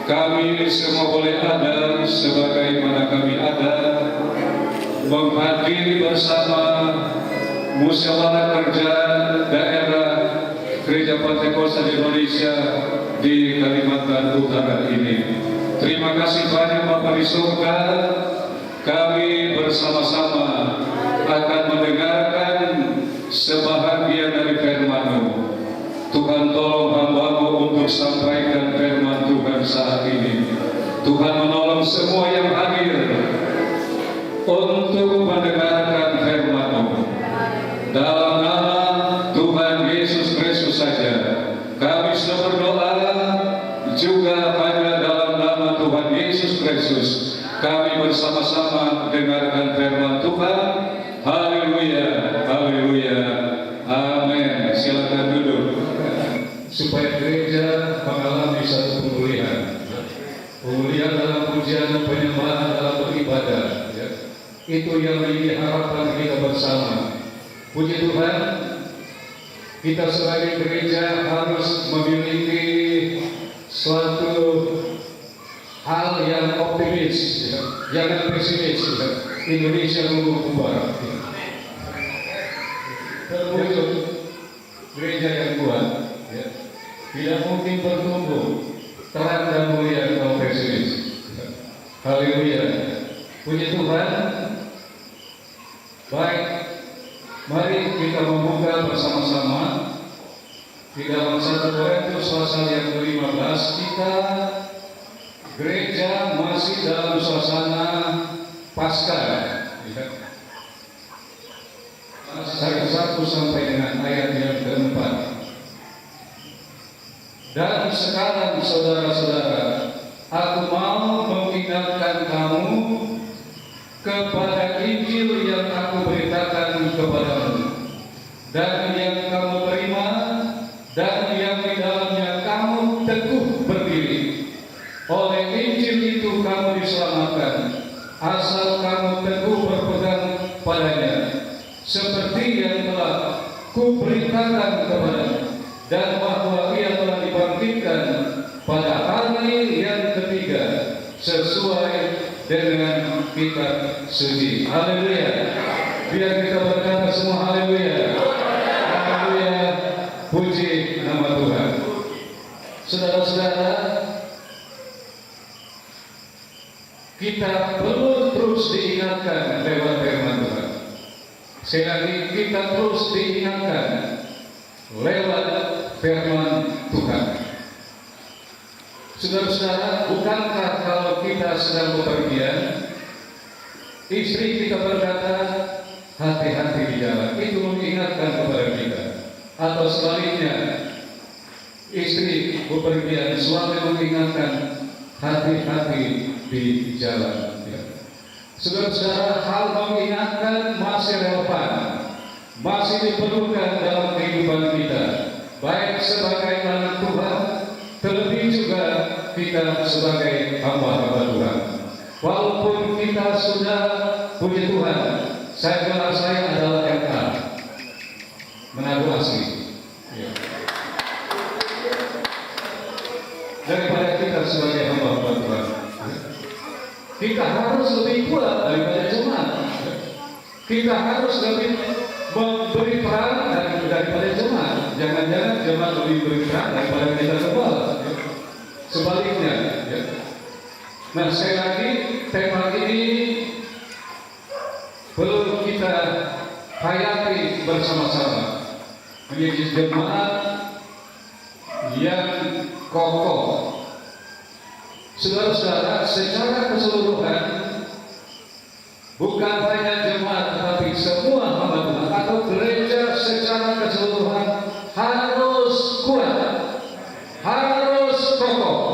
kami semua boleh ada sebagaimana kami ada, menghadiri bersama musyawarah kerja daerah Gereja Pantekosta Indonesia di Kalimantan Utara ini. Terima kasih banyak Bapak di surga. Kami bersama-sama akan mendengarkan sebahagian dari firman-Mu. Tuhan, tolong hamba-Mu untuk sampaikan firman Tuhan saat ini. Tuhan, menolong semua yang hadir untuk mendengarkan firman-Mu. Dalam nama Tuhan Yesus Kristus saja kami sudah berdoa, juga hanya dalam nama Tuhan Yesus Kristus kami bersama-sama dengarkan firman Tuhan. Haleluya, haleluya, amin. Silakan duduk. Supaya gereja mengalami satu pemulihan dalam pujian, penyembahan, dalam beribadah, ya. Itu yang menjadi harapan kita bersama. Puji Tuhan, kita sebagai gereja harus memiliki suatu hal yang optimis, ya. Jangan pesimis, ya. Indonesia berubah, ya. Terwujud gereja yang kuat, ya. Tidak mungkin bertumbuh terang dan mulia kalau pesimis. Haleluya. Puji Tuhan. Baik, mari kita membuka bersama-sama di dalam 1 Korintus pasal yang ke-15. Kita gereja masih dalam suasana Paskah. Ayat 1 sampai dengan ayat yang ke-4. Dan sekarang saudara-saudara, aku mau mengingatkan kamu kepada Injil yang aku beritakan kepadamu, dan yang kamu terima, dan yang di dalamnya kamu teguh berdiri. Oleh Injil itu kamu diselamatkan, asal kamu teguh berpegang padanya, seperti yang telah kuberitakan kepadamu, dan bahwa ia telah dibangkitkan pada hari yang ketiga sesuai dengan kitab suci. Haleluya. Biar kita berkata semua haleluya. Haleluya. Puji nama Tuhan. Saudara-saudara, kita perlu terus diingatkan lewat firman Tuhan. Sekali lagi, kita terus diingatkan lewat firman Tuhan. Saudara-saudara, bukankah kalau kita sedang bepergian, istri kita berkata, hati-hati di jalan, itu mengingatkan kepada kita. Atau sebaliknya, istri bepergian, suami mengingatkan, hati-hati di jalan. Saudara-saudara, hal mengingatkan masih relevan, masih diperlukan dalam kehidupan kita, baik sebagai anak Tuhan, terlebih juga kita sebagai hamba-hamba Tuhan. Walaupun kita sudah, puji Tuhan, saya adalah MA, Manado asli, ya. Daripada kita sebagai hamba-hamba Tuhan, kita harus lebih kuat daripada jemaat. Kita harus lebih memberi peran daripada jemaat. Jangan-jangan jemaat lebih beri peran daripada kita semua. Sebaliknya, ya. Nah, sekali lagi, tema ini perlu kita hayati bersama-sama menjadi jemaat yang kokoh. Saudara-saudara, secara keseluruhan, bukan hanya jemaat tetapi semua hamba Tuhan atau gereja secara keseluruhan harus kuat, harus kokoh.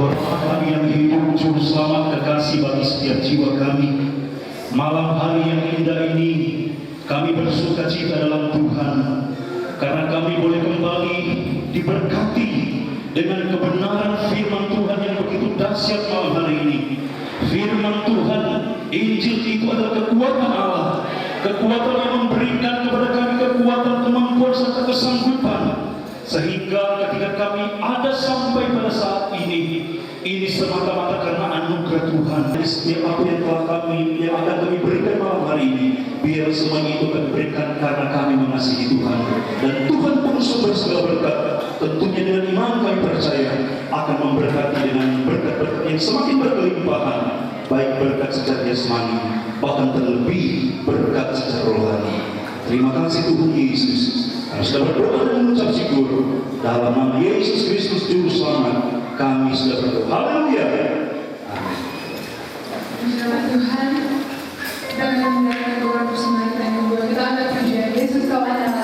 Bapa kami yang hidup, Juru Selamat kekasih bagi setiap jiwa kami. Malam hari yang indah ini, kami bersuka cita dalam Tuhan, karena kami boleh kembali diberkati dengan kebenaran firman Tuhan yang begitu dahsyat malam hari ini. Firman Tuhan, Injil itu adalah kekuatan Allah, kekuatan yang memberikan kepada kami kekuatan, kemampuan, serta kesanggupan, sehingga ketika kami ada sampai pada saat ini semata-mata karena anugerah Tuhan. Jadi setiap apa yang telah kami, yang akan kami berikan malam hari ini, biar semuanya itu kami berikan karena kami mengasihi Tuhan. Dan Tuhan pun sumber segala berkat. Tentunya dengan iman kami percaya akan memberkati dengan berkat-berkat yang semakin berkelimpahan, baik berkat secara jasmani, bahkan terlebih berkat secara rohani. Terima kasih Tuhan Yesus. Kami sudah berdoa dan mengucap syukur dalam nama Yesus Kristus Juru Selamat. Kami sudah berdoa. Haleluya. Amin. Puji Tuhan. Dan mendengarkan doa persembahan yang kedua, kita angkat pujian Yesus kau adalah.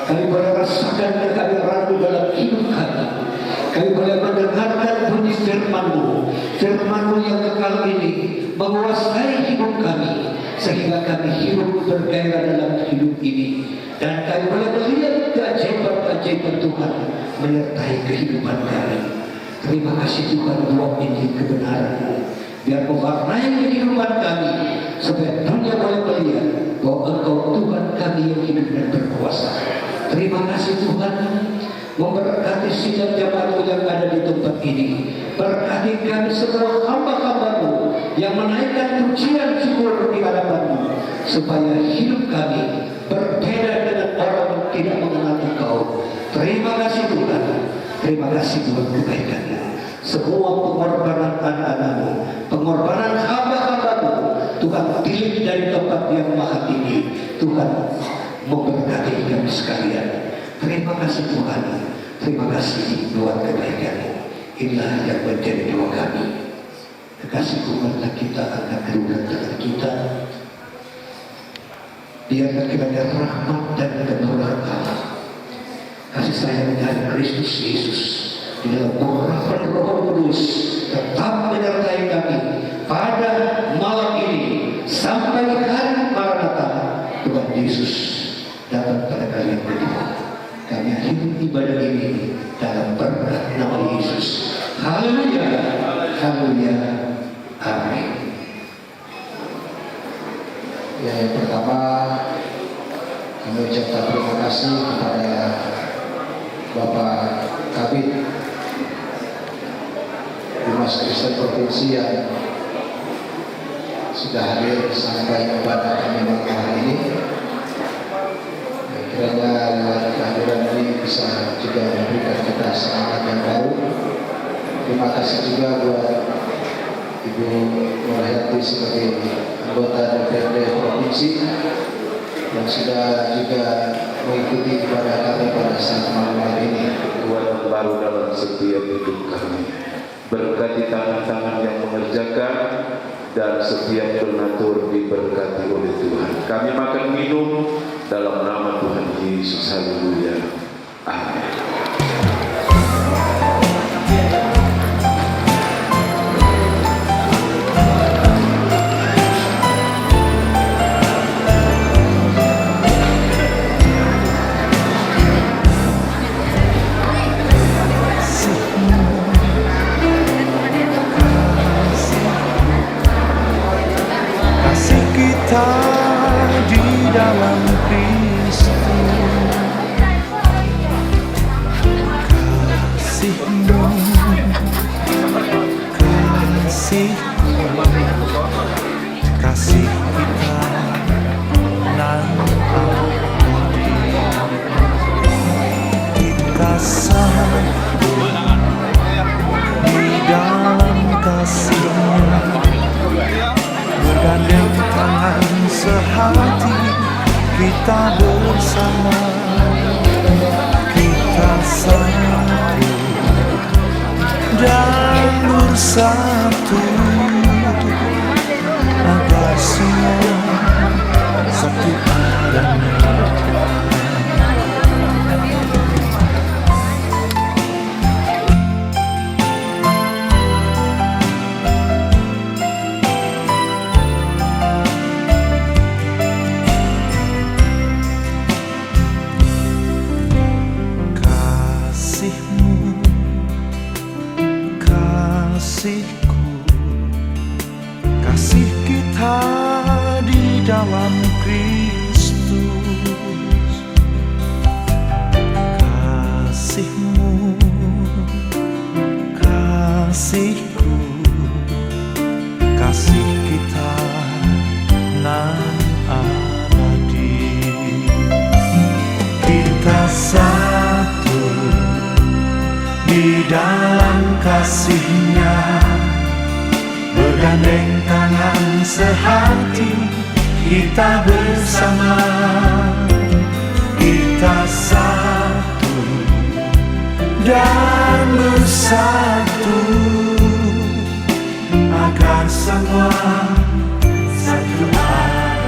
Kami boleh rasakan dan kami ragu dalam hidup kami. Kami boleh mendengarkan bunyi firman-Mu, firman-Mu yang kekal ini menguasai hidup kami. sehingga kami hidup bergairah dalam hidup ini, dan kami boleh melihat keajaiban-keajaiban Tuhan menyertai kehidupan kami. Terima kasih Tuhan buat Injil kebenaran, biar mewarnai kehidupan kami, supaya dunia boleh melihat bahwa Engkau Tuhan kami yang hidup dan berkuasa. Terima kasih Tuhan, memberkati sidang jemaat yang ada di tempat ini. Berkati kami semua hamba-hamba-Mu yang menaikkan pujian syukur di hadapan-Mu, supaya hidup kami berbeda dengan orang yang tidak mengenal Engkau. Terima kasih Tuhan, terima kasih buat kebaikan-Mu. Semua pengorbanan anak-anak-Mu, pengorbanan hamba-hamba-Mu, Tuhan pilih dari tempat yang maha tinggi. Tuhan memberkati kami sekalian. Terima kasih Tuhan, terima kasih buat kebaikan-Mu. Inilah yang menjadi doa kami. Kekasih Tuhanlah kita angkat kedua tangan kita. Biarlah kiranya rahmat dan kemurahan Allah, kasih sayang dari Kristus Yesus di dalam urapan Roh Kudus tetap menyertai kami pada malam ini sampai hari Maranatha Tuhan Yesus datang pada kali yang kedua. Kami akhiri ibadah ini dalam berkat nama Yesus. Haleluya, haleluya, amin. Ya, yang pertama kami ucapkan terima kasih kepada Bapak Kabid Dimas Kristen Provinsi yang sudah hadir sampai kepada kami malam hari ini. Kiranya lewat kehadiran ini bisa juga memberikan kita semangat yang baru. Terima kasih juga buat Ibu Nurhayati sebagai anggota DPRD Provinsi yang sudah juga mengikuti ibadah kami pada saat malam hari ini. Kekuatan baru dalam setiap hidup kami. Berkati tangan-tangan yang mengerjakan dan setiap donatur diberkati oleh Tuhan. Kami makan minum dalam nama Tuhan Yesus. Haleluya. Amin. Kasih kita di dalam Kristus, kasih-Mu, kasih-Mu, kasih kita nan abadi. Kita satu di dalam kasih-Nya, bergandeng tangan sehati, kita bersama, kita satu dan bersatu, agar semua satu adanya. Kasihku, kasih kita di dalam Kristus, kasih-Mu, kasihku, kasih kita nan abadi. Kita satu di dalam kasih-Nya, bergandeng tangan sehati, kita bersama, kita satu dan bersatu, agar semua satu adanya.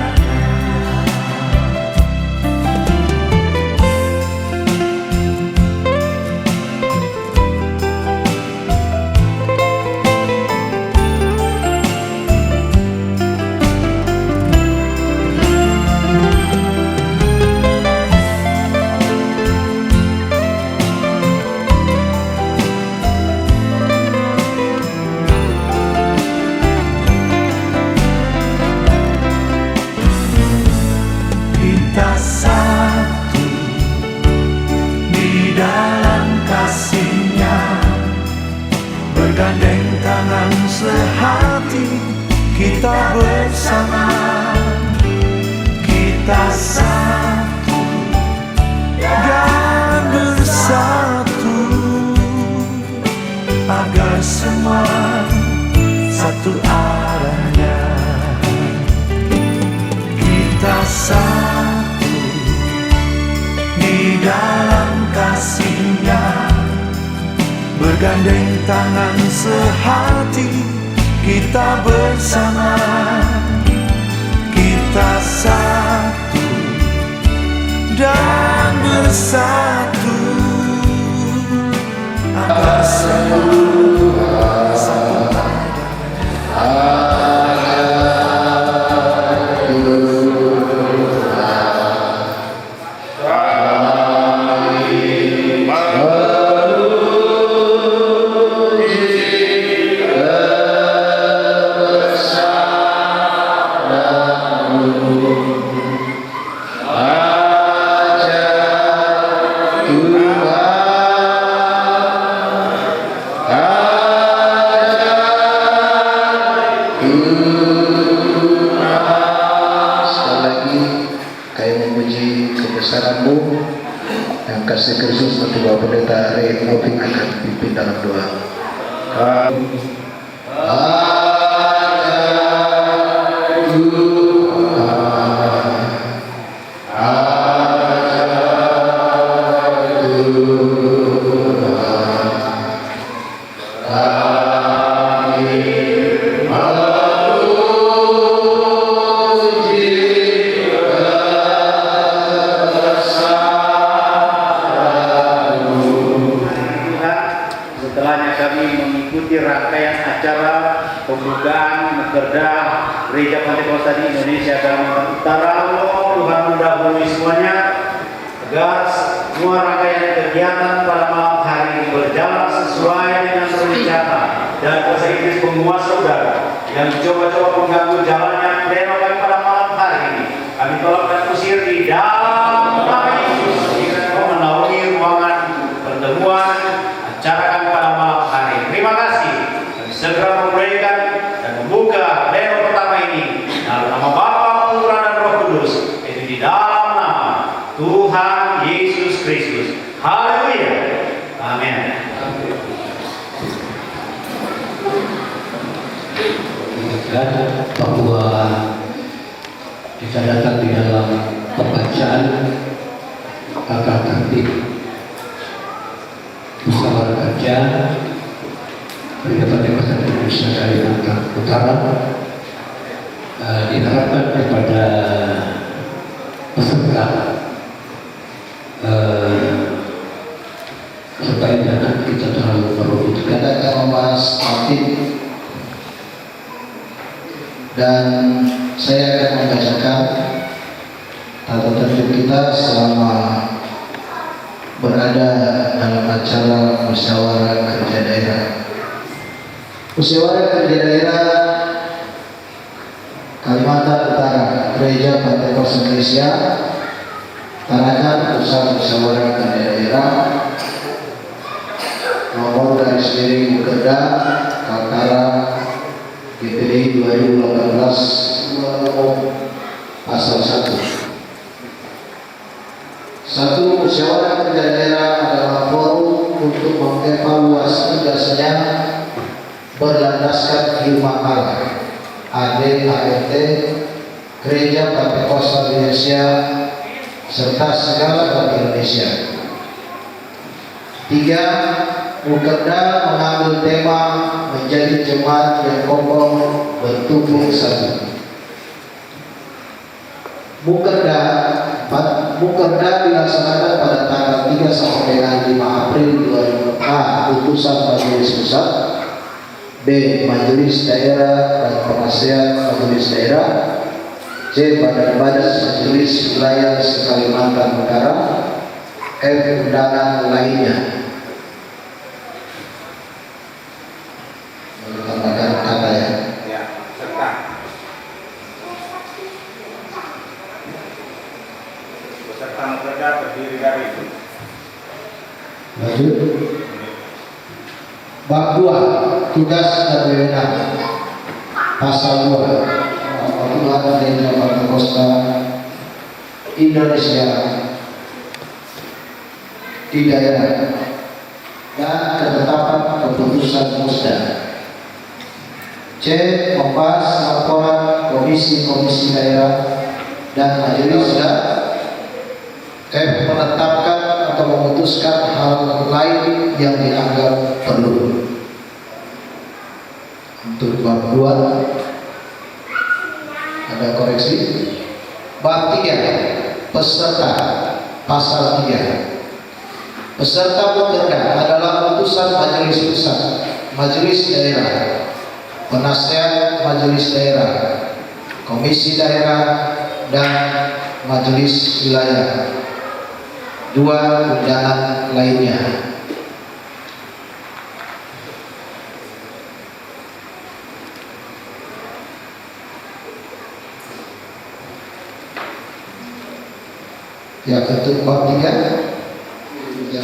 sehati, kita bersama, kita satu dan bersatu, agar semua satu arahnya. Kita satu di dalam kasih-Nya, bergandeng tangan sehati, kita bersama, kita satu dan bersatu, agar semua satu Sekali lagi kami memuji kebesaran-Mu yang kasih Kristus untuk Bapak Pendeta Ray Taufik akan pimpin dalam doa. Setelahnya kami mengikuti rangkaian acara pembukaan Mekerda Gereja Pantekosta di Indonesia Kalimantan Utara. Tuhan mendahului semuanya agar semua rangkaian kegiatan pada malam hari ini berjalan sesuai dengan rencana dan bahasa Inggris penguasa udara yang coba-coba mengganggu jalannya pleno kami pada malam hari ini. Kami tolak dan usir di dalam nama Yesus. Kau menaungi ruangan pertemuan acara kami pada malam hari ini. Terima kasih. Kami segera memulaikan dan membuka pleno pertama ini dalam nama Bapa, Putra dan Roh Kudus, itu di dalam nama Tuhan Yesus Kristus. Haleluya. Amin. Dan bahwa dicatatkan di dalam pembacaan tata tertib musyawarah kerja Gereja Pantekosta Indonesia Kalimantan Utara diharapkan kepada peserta supaya jangan kita terlalu merugikan. Kita akan membahas topik dan saya akan membacakan tata tertib kita selama berada dalam acara musyawarah kerja daerah. Musyawarah kerja daerah Kalimantan Utara Gereja Pantekosta Indonesia Tarakan Pusat Musyawarah Kerja Daerah nomor garis miring Mukerda Kaltara GPD 2018 pasal 1. Satu, musyawarah kerja daerah adalah forum untuk mengevaluasi tugasnya berlandaskan firman Allah. AD/ART Gereja Pantekosta Indonesia serta segala bagi Indonesia. 3. Mukerda mengambil tema menjadi jemaat yang kokoh bertumbuh satu. Mukerda dilaksanakan pada tanggal 3 sampai dengan 5 April 2000. A. Putusan Majelis Pusat. B. Majelis Daerah dan Penasehat Majelis Daerah. C. Badan-badan Majelis Wilayah Kalimantan Utara. F. Undangan lainnya. Menambahkan kata ya. Serta peserta Mukerda terdiri dari Lanjut. Bab 2. Tugas dan wewenang pasal 2 Peraturan Daerah Jakarta Costa Indonesia di daerah dan ketetapan keputusan musda. C. Membahas laporan komisi-komisi daerah dan majelis dan F. Menetapkan atau memutuskan hal lain yang dianggap perlu. Untuk bab 2 ada koreksi. Bab 3 peserta pasal 3. Peserta bekerja adalah utusan majelis pusat, majelis daerah, penasehat majelis daerah, komisi daerah, dan majelis wilayah. 2 undangan lainnya. Ya, ketuk bab 3. Ya.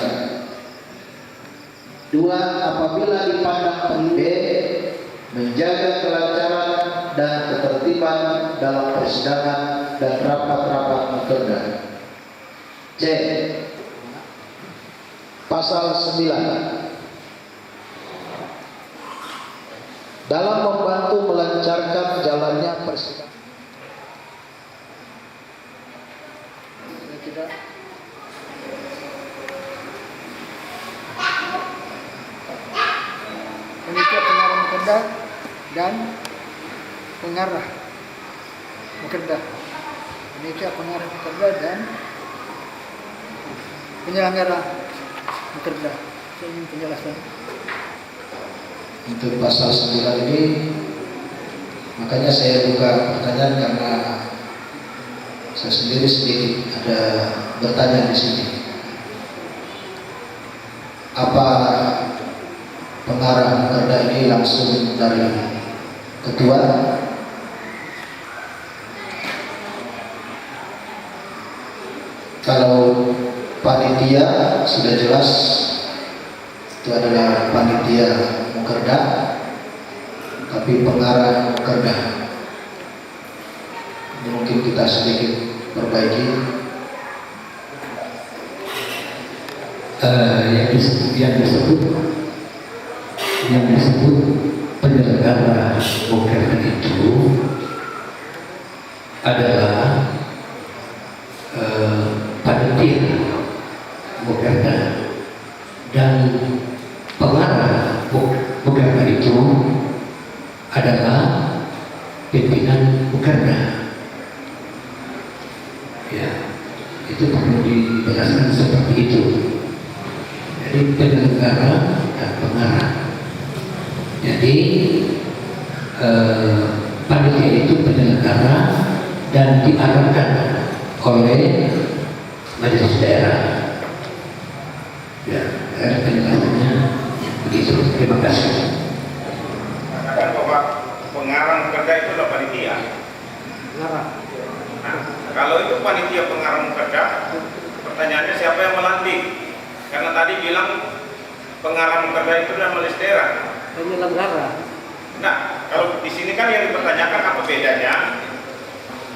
2. Apabila dipandang perlu. B. Menjaga kelancaran dan ketertiban dalam persidangan dan rapat-rapat mukerda. C. Pasal 9. Dalam membantu melancarkan jalannya persidangan. Panitia pengarah mukerda dan pengarah mukerda. Panitia pengarah mukerda dan penyelenggara mukerda. Saya ingin penjelasan. Untuk pasal 9 ini, makanya saya buka pertanyaan karena saya sendiri sedikit ada bertanya di sini. Apa pengarah mukerda ini langsung dari ketua? Kalau panitia sudah jelas itu adalah panitia mukerda, tapi pengarah mukerda ini mungkin kita sedikit perbaiki. Yang disebut penyelenggara mukerda itu adalah panitia mukerda, dan pengarah mukerda itu adalah pimpinan mukerda. Ya, itu perlu dijelaskan seperti itu. Jadi penyelenggara dan pengarah. Jadi panitia itu penyelenggara dan diarahkan oleh majelis daerah. Ya, penjelasannya begitu. Terima kasih. Katakan bahwa pengarah mukerda itu adalah panitia. Pengarah. Nah, kalau itu panitia pengarah mukerda, pertanyaannya siapa yang melantik? Karena tadi bilang pengarah mukerda itu adalah majelis daerah. Penyelenggara. Nah, kalau di sini kan yang dipertanyakan apa bedanya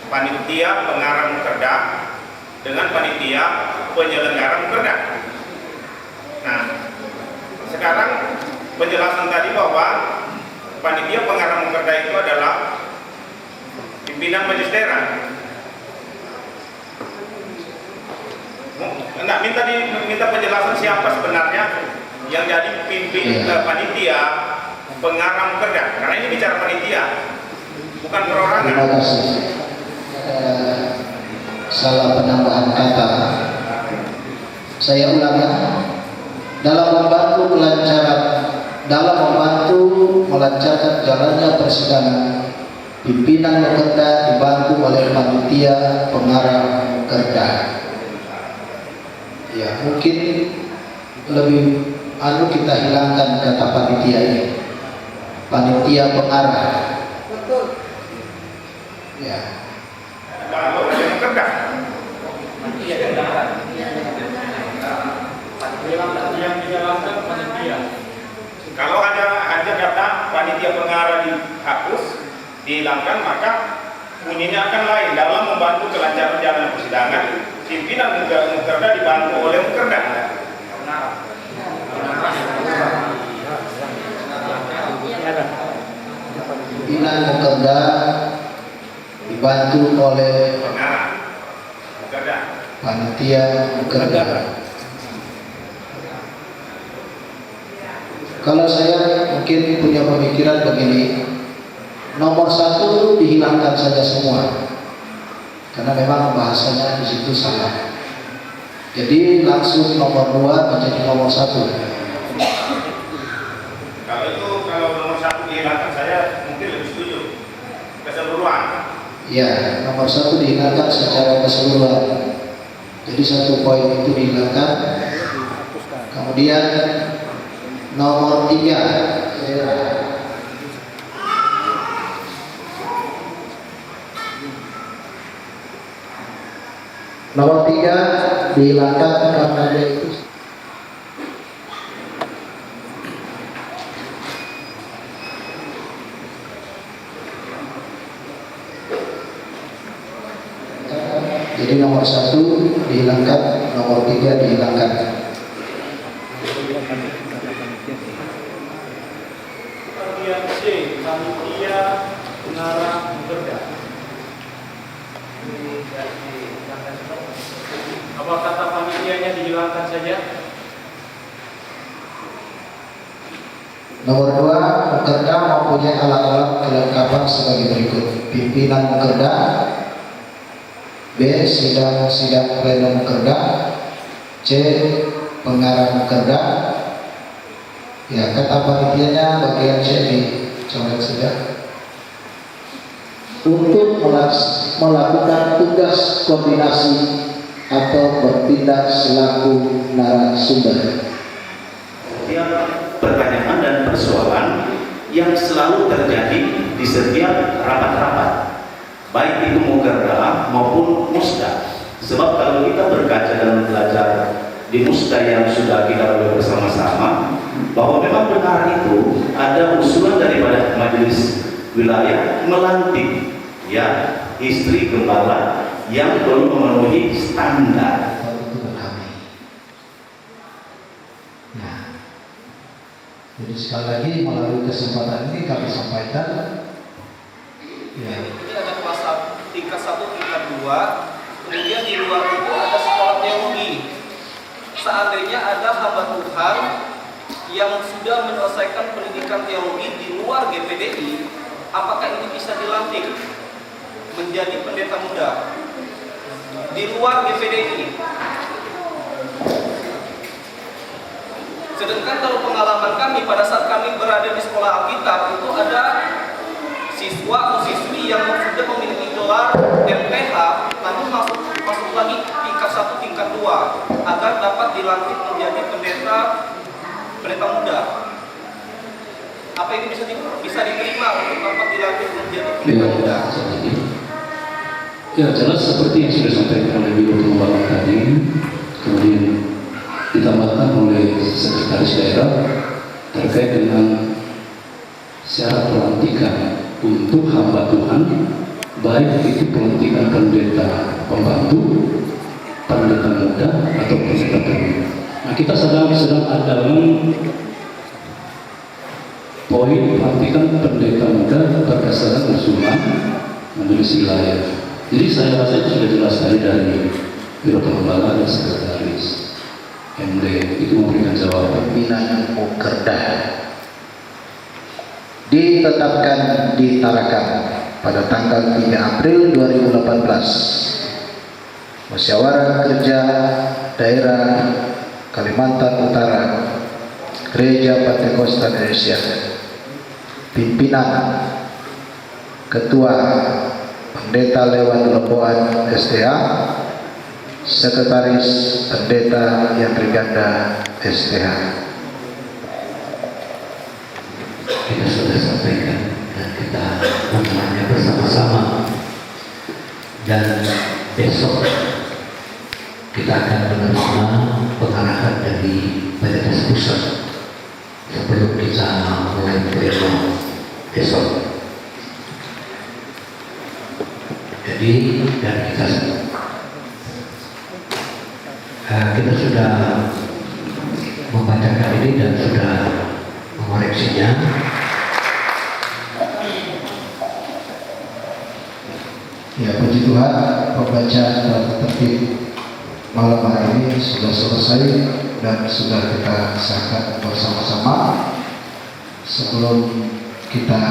panitia pengarah mukerda dengan panitia penyelenggara mukerda. Nah, sekarang penjelasan tadi bahwa panitia pengarah mukerda itu adalah pimpinan majelis daerah. Minta penjelasan siapa sebenarnya yang jadi panitia pengarah mukerda, karena ini bicara panitia, bukan perorangan. Terima kasih. Salah penambahan kata. Saya ulangi. Dalam membantu melancarkan jalannya persidangan, pimpinan mukerda dibantu oleh panitia pengarah mukerda. Ya, mungkin lebih kita hilangkan kata panitia ini. Panitia pengarah. Betul. Ya. Kalau ada mukerda, kalau hanya data kata panitia pengarah dihapus, dihilangkan, maka bunyinya akan lain dalam membantu kelancaran jalan persidangan. Pimpinan Mukerda dibantu oleh Mukerda. Pimpinan Mukerda dibantu oleh Pengarah Mukerda. panitia Mukerda. Kalau saya mungkin punya pemikiran begini, nomor 1 dihilangkan saja semua, karena memang bahasanya di situ salah. Jadi langsung nomor 2 menjadi nomor 1. Kalau nomor 1 dihilangkan, saya mungkin lebih setuju keseluruhan. Ya, nomor 1 dihilangkan secara keseluruhan. Jadi 1 poin itu dihilangkan. Kemudian nomor 3 dihilangkan karena dia itu jadi nomor 1 dihilangkan, nomor 3 dihilangkan. Bagian C, panitia pengarah Mukerda. Apa kata panitianya dihilangkan saja? Nomor 2, Mukerda mempunyai alat-alat kelengkapan sebagai berikut: pimpinan Mukerda, B. Sidang pleno Mukerda, C. Pengarah Mukerda. Ya, kata panitianya bagian C dicoret saja. Untuk melakukan tugas koordinasi atau bertindak selaku narasumber. Setiap pertanyaan dan persoalan yang selalu terjadi di setiap rapat-rapat, baik itu Mukerda maupun Musda. Sebab kalau kita berkaca dan belajar di Musda yang sudah kita lalui bersama-sama, bahwa memang benar itu ada usulan daripada majelis wilayah melantik istri gembala yang belum memenuhi standar. Nah, jadi sekali lagi melalui kesempatan ini kami sampaikan, ya, Ini ada kelas tingkat 1, tingkat 2, kemudian di luar itu ada sekolah teologi. Seandainya ada hamba Tuhan yang sudah menyelesaikan pendidikan teologi di luar GPDI, apakah ini bisa dilantik menjadi pendeta muda di luar GPDI? Sedangkan kalau pengalaman kami pada saat kami berada di sekolah Alkitab, itu ada siswa atau siswi yang sudah memiliki gelar MPH, namun masuk lagi tingkat 1, tingkat 2 agar dapat dilantik menjadi pendeta muda. Apa ini bisa diterima untuk dapat dilantik menjadi pendeta muda? Ya, jelas seperti yang sudah disampaikan oleh Biro Pengembangan tadi, kemudian ditambahkan oleh Sekretaris Daerah terkait dengan syarat pelantikan untuk hamba Tuhan, baik itu pelantikan pendeta pembantu, pendeta muda atau pendeta baru. Nah, kita sedang ada dalam poin pelantikan pendeta muda berdasarkan usulan majelis wilayah. Jadi saya rasa itu sudah jelas dari Biro Pengembangan dan Sekretaris MD itu memberikan jawaban. pimpinan Mukerda ditetapkan di Tarakan pada tanggal 3 April 2018. Musyawarah Kerja Daerah Kalimantan Utara Gereja Pentakosta Indonesia. Pimpinan Ketua Pendeta Lewat Lemboan SDA, Sekretaris Pendeta yang Triganda STH. Kita sudah sampaikan dan kita mengenalnya bersama-sama, dan besok kita akan menerima pengarahan dari Pemdas Pusat sebelum kita mulai pleno besok. Jadi dan kita sudah membacakan ini dan sudah mengoreksinya. Ya, puji Tuhan, pembacaan tata tertib malam hari ini sudah selesai dan sudah kita sahkan bersama-sama. Sebelum kita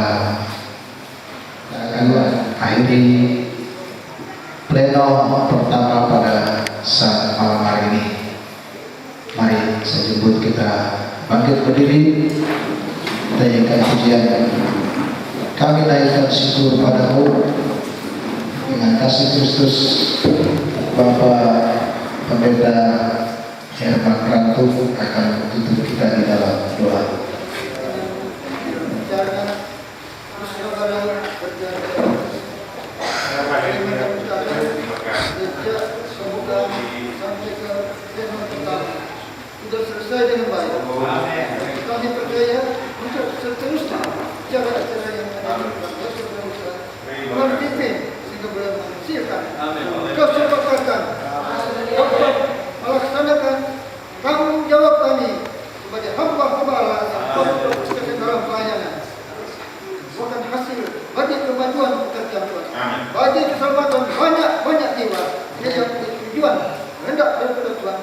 akhiri pleno pertama pada saat malam hari ini, mari saya jemput kita bangkit berdiri, kita nyanyikan pujian. Kami naikkan syukur padamu. Dengan kasih Kristus, Bapak Pendeta Herman Rantu akan tutup kita di dalam doa. Sudah selesai dengan baik. Kami percaya untuk seterusnya jaga acara yang ada dipimpin sehingga boleh menghasilkan kesepakatan untuk melaksanakan tanggung jawab kami sebagai hamba-hamba Allah yang dalam pelayanan. Bukan hasil bagi kemajuan pekerjaan Tuhan, bagi keselamatan banyak jiwa yang tujuan hendak daripada Tuhan.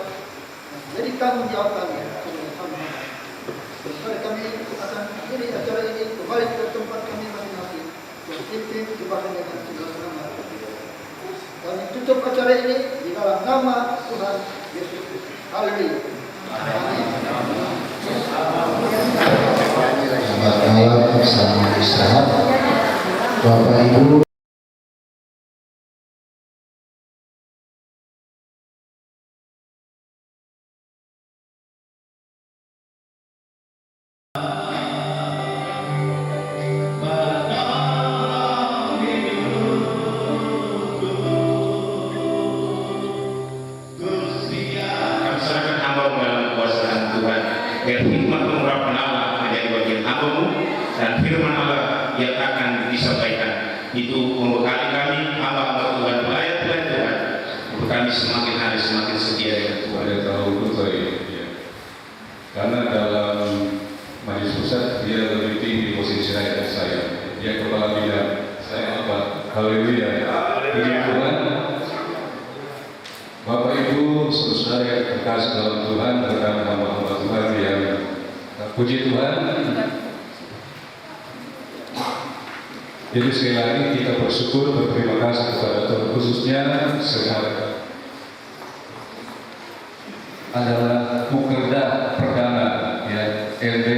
Jadi tanggung jawab kami sebagai hamba. Mari kami akan akhiri acara ini kembali ke tempat kami masing-masing. Yang pimpin dibangun dengan segala selamat. Kami tutup acara ini di dalam nama Tuhan Yesus Kristus. Haleluya. Selamat malam, selamat istirahat, Bapak Ibu. Biar hikmat mengurapkan Allah menjadi bagian hambamu dan firman Allah yang akan disampaikan itu membekali kami hamba-hamba Tuhan, pelayan-pelayan Tuhan, untuk kami semakin hari semakin setia dengan Tuhan. Ada tahu betul ya. Karena dalam majelis pusat dia lebih tinggi posisi saya dan saya. Dia kepala bidang, saya apa? Haleluya. Puji Tuhan. Bapak Ibu, saudara yang terkasih dalam Tuhan, rekan hamba-hamba Tuhan yang puji Tuhan. Jadi sekali lagi kita bersyukur, berterima kasih kepada Tuhan, khususnya sekarang adalah Mukerda perdana ya, LD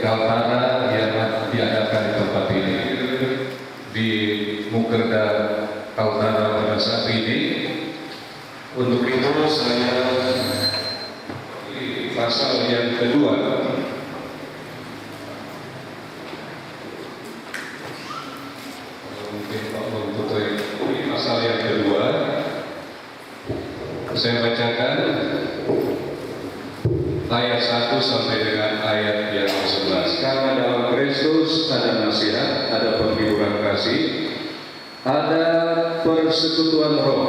Kaltara yang diadakan di tempat ini. Di Mukerda Kaltara pada saat ini. Untuk itu saya pasal yang kedua ini pasal yang kedua saya bacakan ayat 1 sampai dengan ayat yang ke-11. Karena dalam Kristus ada nasihat, ada penghiburan kasih, ada persekutuan roh,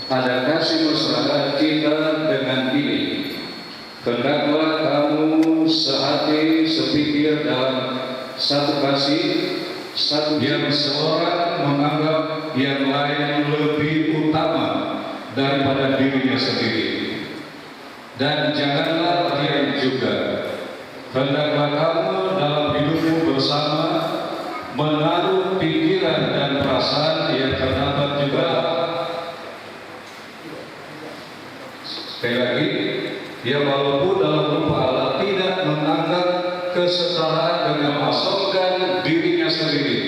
ada kasih mesra kita dengan ini. Hendaklah kamu sehati sepikir dalam satu kasih, satu yang seorang menganggap yang lain lebih utama daripada dirinya sendiri. Dan janganlah diam juga. Hendaklah kamu dalam hidupmu bersama menaruh pikiran dan perasaan yang terdapat juga. Sekali lagi, ya walaupun dalam rupa Allah tidak menganggap kesetaraan dengan memasukkan dirinya sendiri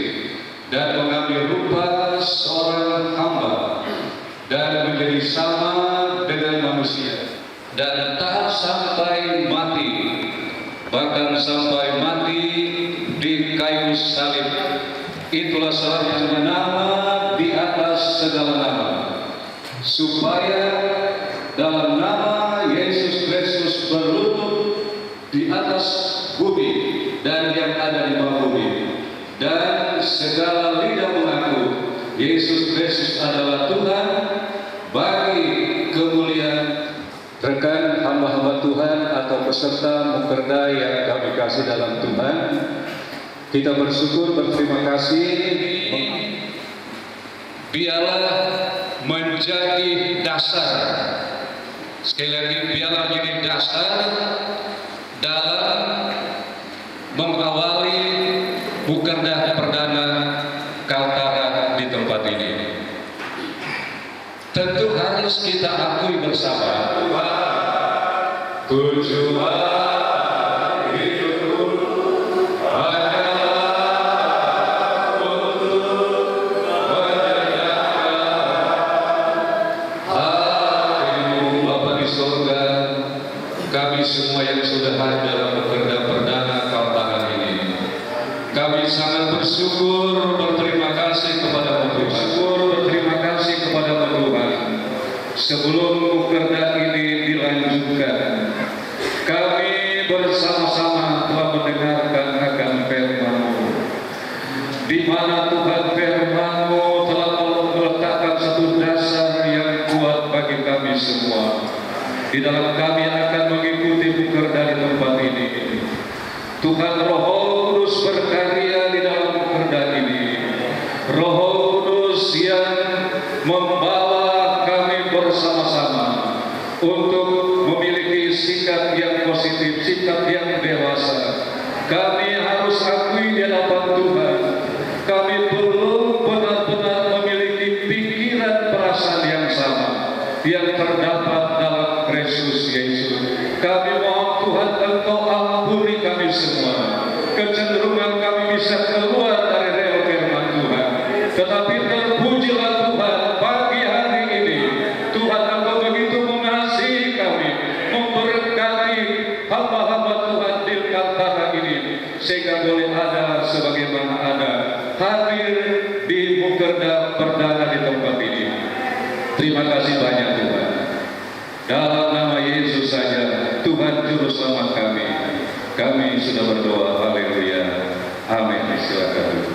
dan mengambil rupa seorang hamba dan menjadi sama dengan manusia dan tak sampai mati, bahkan sampai mati di kayu salib. Itulah selanjutnya nama di atas segala nama, supaya dalam nama Yesus Kristus berlutut di atas bumi dan segala lidah mengaku Yesus Kristus adalah Tuhan bagi kemuliaan rekan hamba-hamba Tuhan atau peserta mukerda yang kami kasih dalam Tuhan. Kita bersyukur, berterima kasih. Biarlah menjadi dasar, sekali lagi biarlah menjadi dasar dalam mengawali mukerda perdana Kaltara di tempat ini. Tentu harus kita akui bersama tujuan semua yang sudah hadir dalam mukerda perdana Kaltara ini. Kami sangat bersyukur, berterima kasih kepada Tuhan. Berterima kasih kepada Tuhan. Sebelum mukerda ini dilanjutkan, kami bersama-sama telah mendengarkan akan firman-Mu, di mana Tuhan firman-Mu telah meletakkan satu dasar yang kuat bagi kami semua. Di dalam kami akan mengikuti mukerda di tempat ini. Tuhan Roh Kudus berkarya di dalam mukerda ini. Roh Kudus yang membawa kami bersama-sama untuk memiliki sikap yang positif, sikap yang dewasa. Kami harus akui di hadapan Tuhan, kami belum benar-benar memiliki pikiran perasaan yang sama yang terdapat dalam Kristus Yesus. Kami mohon Tuhan, Engkau ampuni kami semua. Kecenderungan kami bisa keluar dari rel firman Tuhan, tetapi terpujilah Tuhan pagi hari ini. Tuhan, Engkau begitu mengasihi kami, memberkati hamba-hamba Tuhan di Kaltara ini, sehingga boleh ada sebagaimana ada hadir di mukerda perdana di tempat ini. Terima kasih banyak Tuhan. Dalam nama Yesus saja, Tuhan Juru Selamat kami sudah berdoa. Haleluya. Amin. Silakan.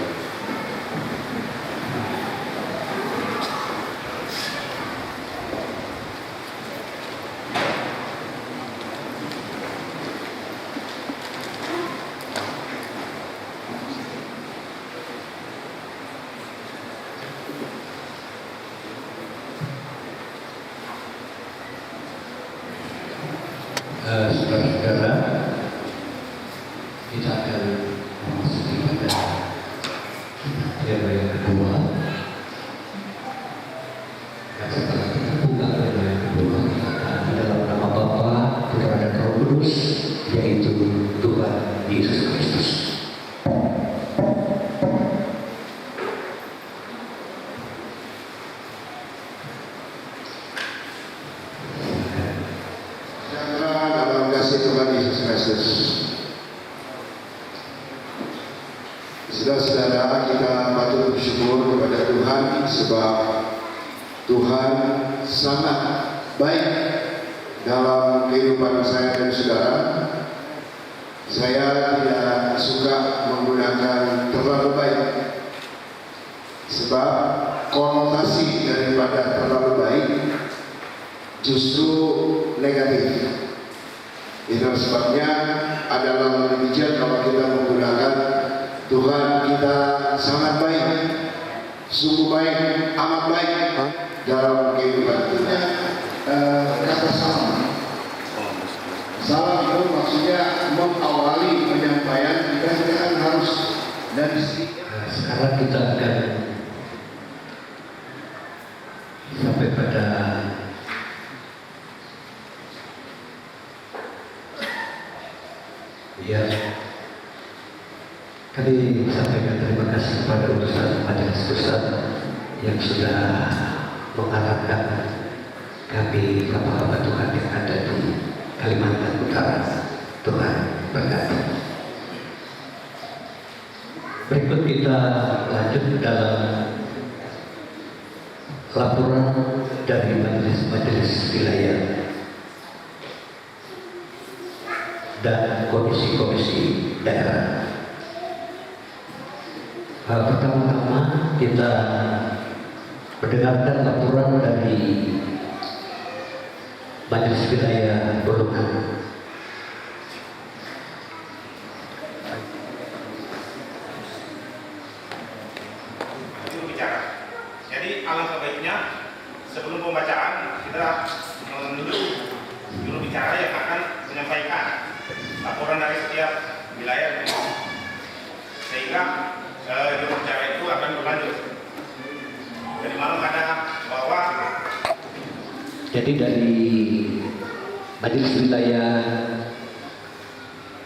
Saudara-saudara, kita akan memasuki pada tema yang kedua. Dan setelah kita buka tema yang kedua, kita akan di dalam nama Bapa, Putra dan Roh Kudus, yaitu Tuhan Yesus Kristus. Saudara-saudara, kita patut bersyukur kepada Tuhan sebab Tuhan sangat baik dalam kehidupan saya dan saudara. Saya tidak suka menggunakan terlalu baik sebab konotasi daripada terlalu baik justru negatif. Itu sebabnya adalah lebih bijak kalau kita menggunakan Tuhan kita sangat baik, sungguh baik, amat baik dalam kehidupan kita. Kata salam, salam itu maksudnya mengawali penyampaian. Kita kan harus dari sini. Sekarang kita akan sampai pada kami sampaikan terima kasih kepada utusan Majelis Besar yang sudah mengarahkan kami hamba-hamba Tuhan yang ada di Kalimantan Utara. Tuhan berkati. Berikut kita lanjut dalam laporan dari majelis-majelis wilayah dan komisi-komisi daerah. Pertama-tama kita mendengarkan laporan dari Majelis Wilayah Bolongan. Juru bicara. Jadi alangkah baiknya sebelum pembacaan kita menunjuk juru bicara yang akan menyampaikan laporan dari setiap wilayah, sehingga juru bicara itu akan berlanjut. Jadi malam ada bahwa Jadi dari Majelis Wilayah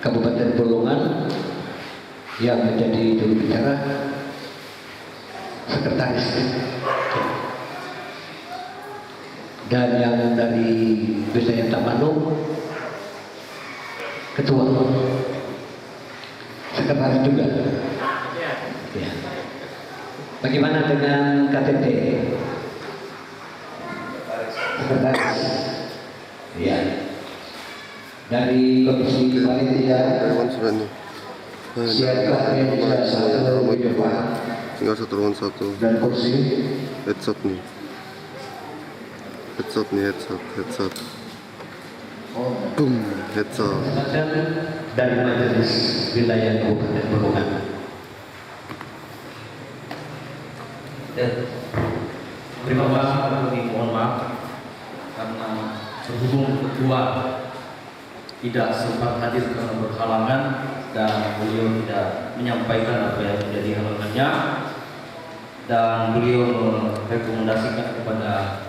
Kabupaten Bolongan yang menjadi juru bicara sekretaris, dan yang dari wilayah Tapanuli ketua, sekretaris juga. Ya. Bagaimana dengan KTT? Sekretaris. Ya. Dari Komisi Panitia siapkan meja 1 di depan. Tinggal satu ruangan satu. Dan kursi. Headset nih. Headset. Boom, headset. Dari Majelis Wilayah Kabupaten Bolongan. Terima kasih, kami mohon maaf karena berhubung ketua tidak sempat hadir karena berhalangan dan beliau tidak menyampaikan apa yang menjadi halangannya, dan beliau merekomendasikan kepada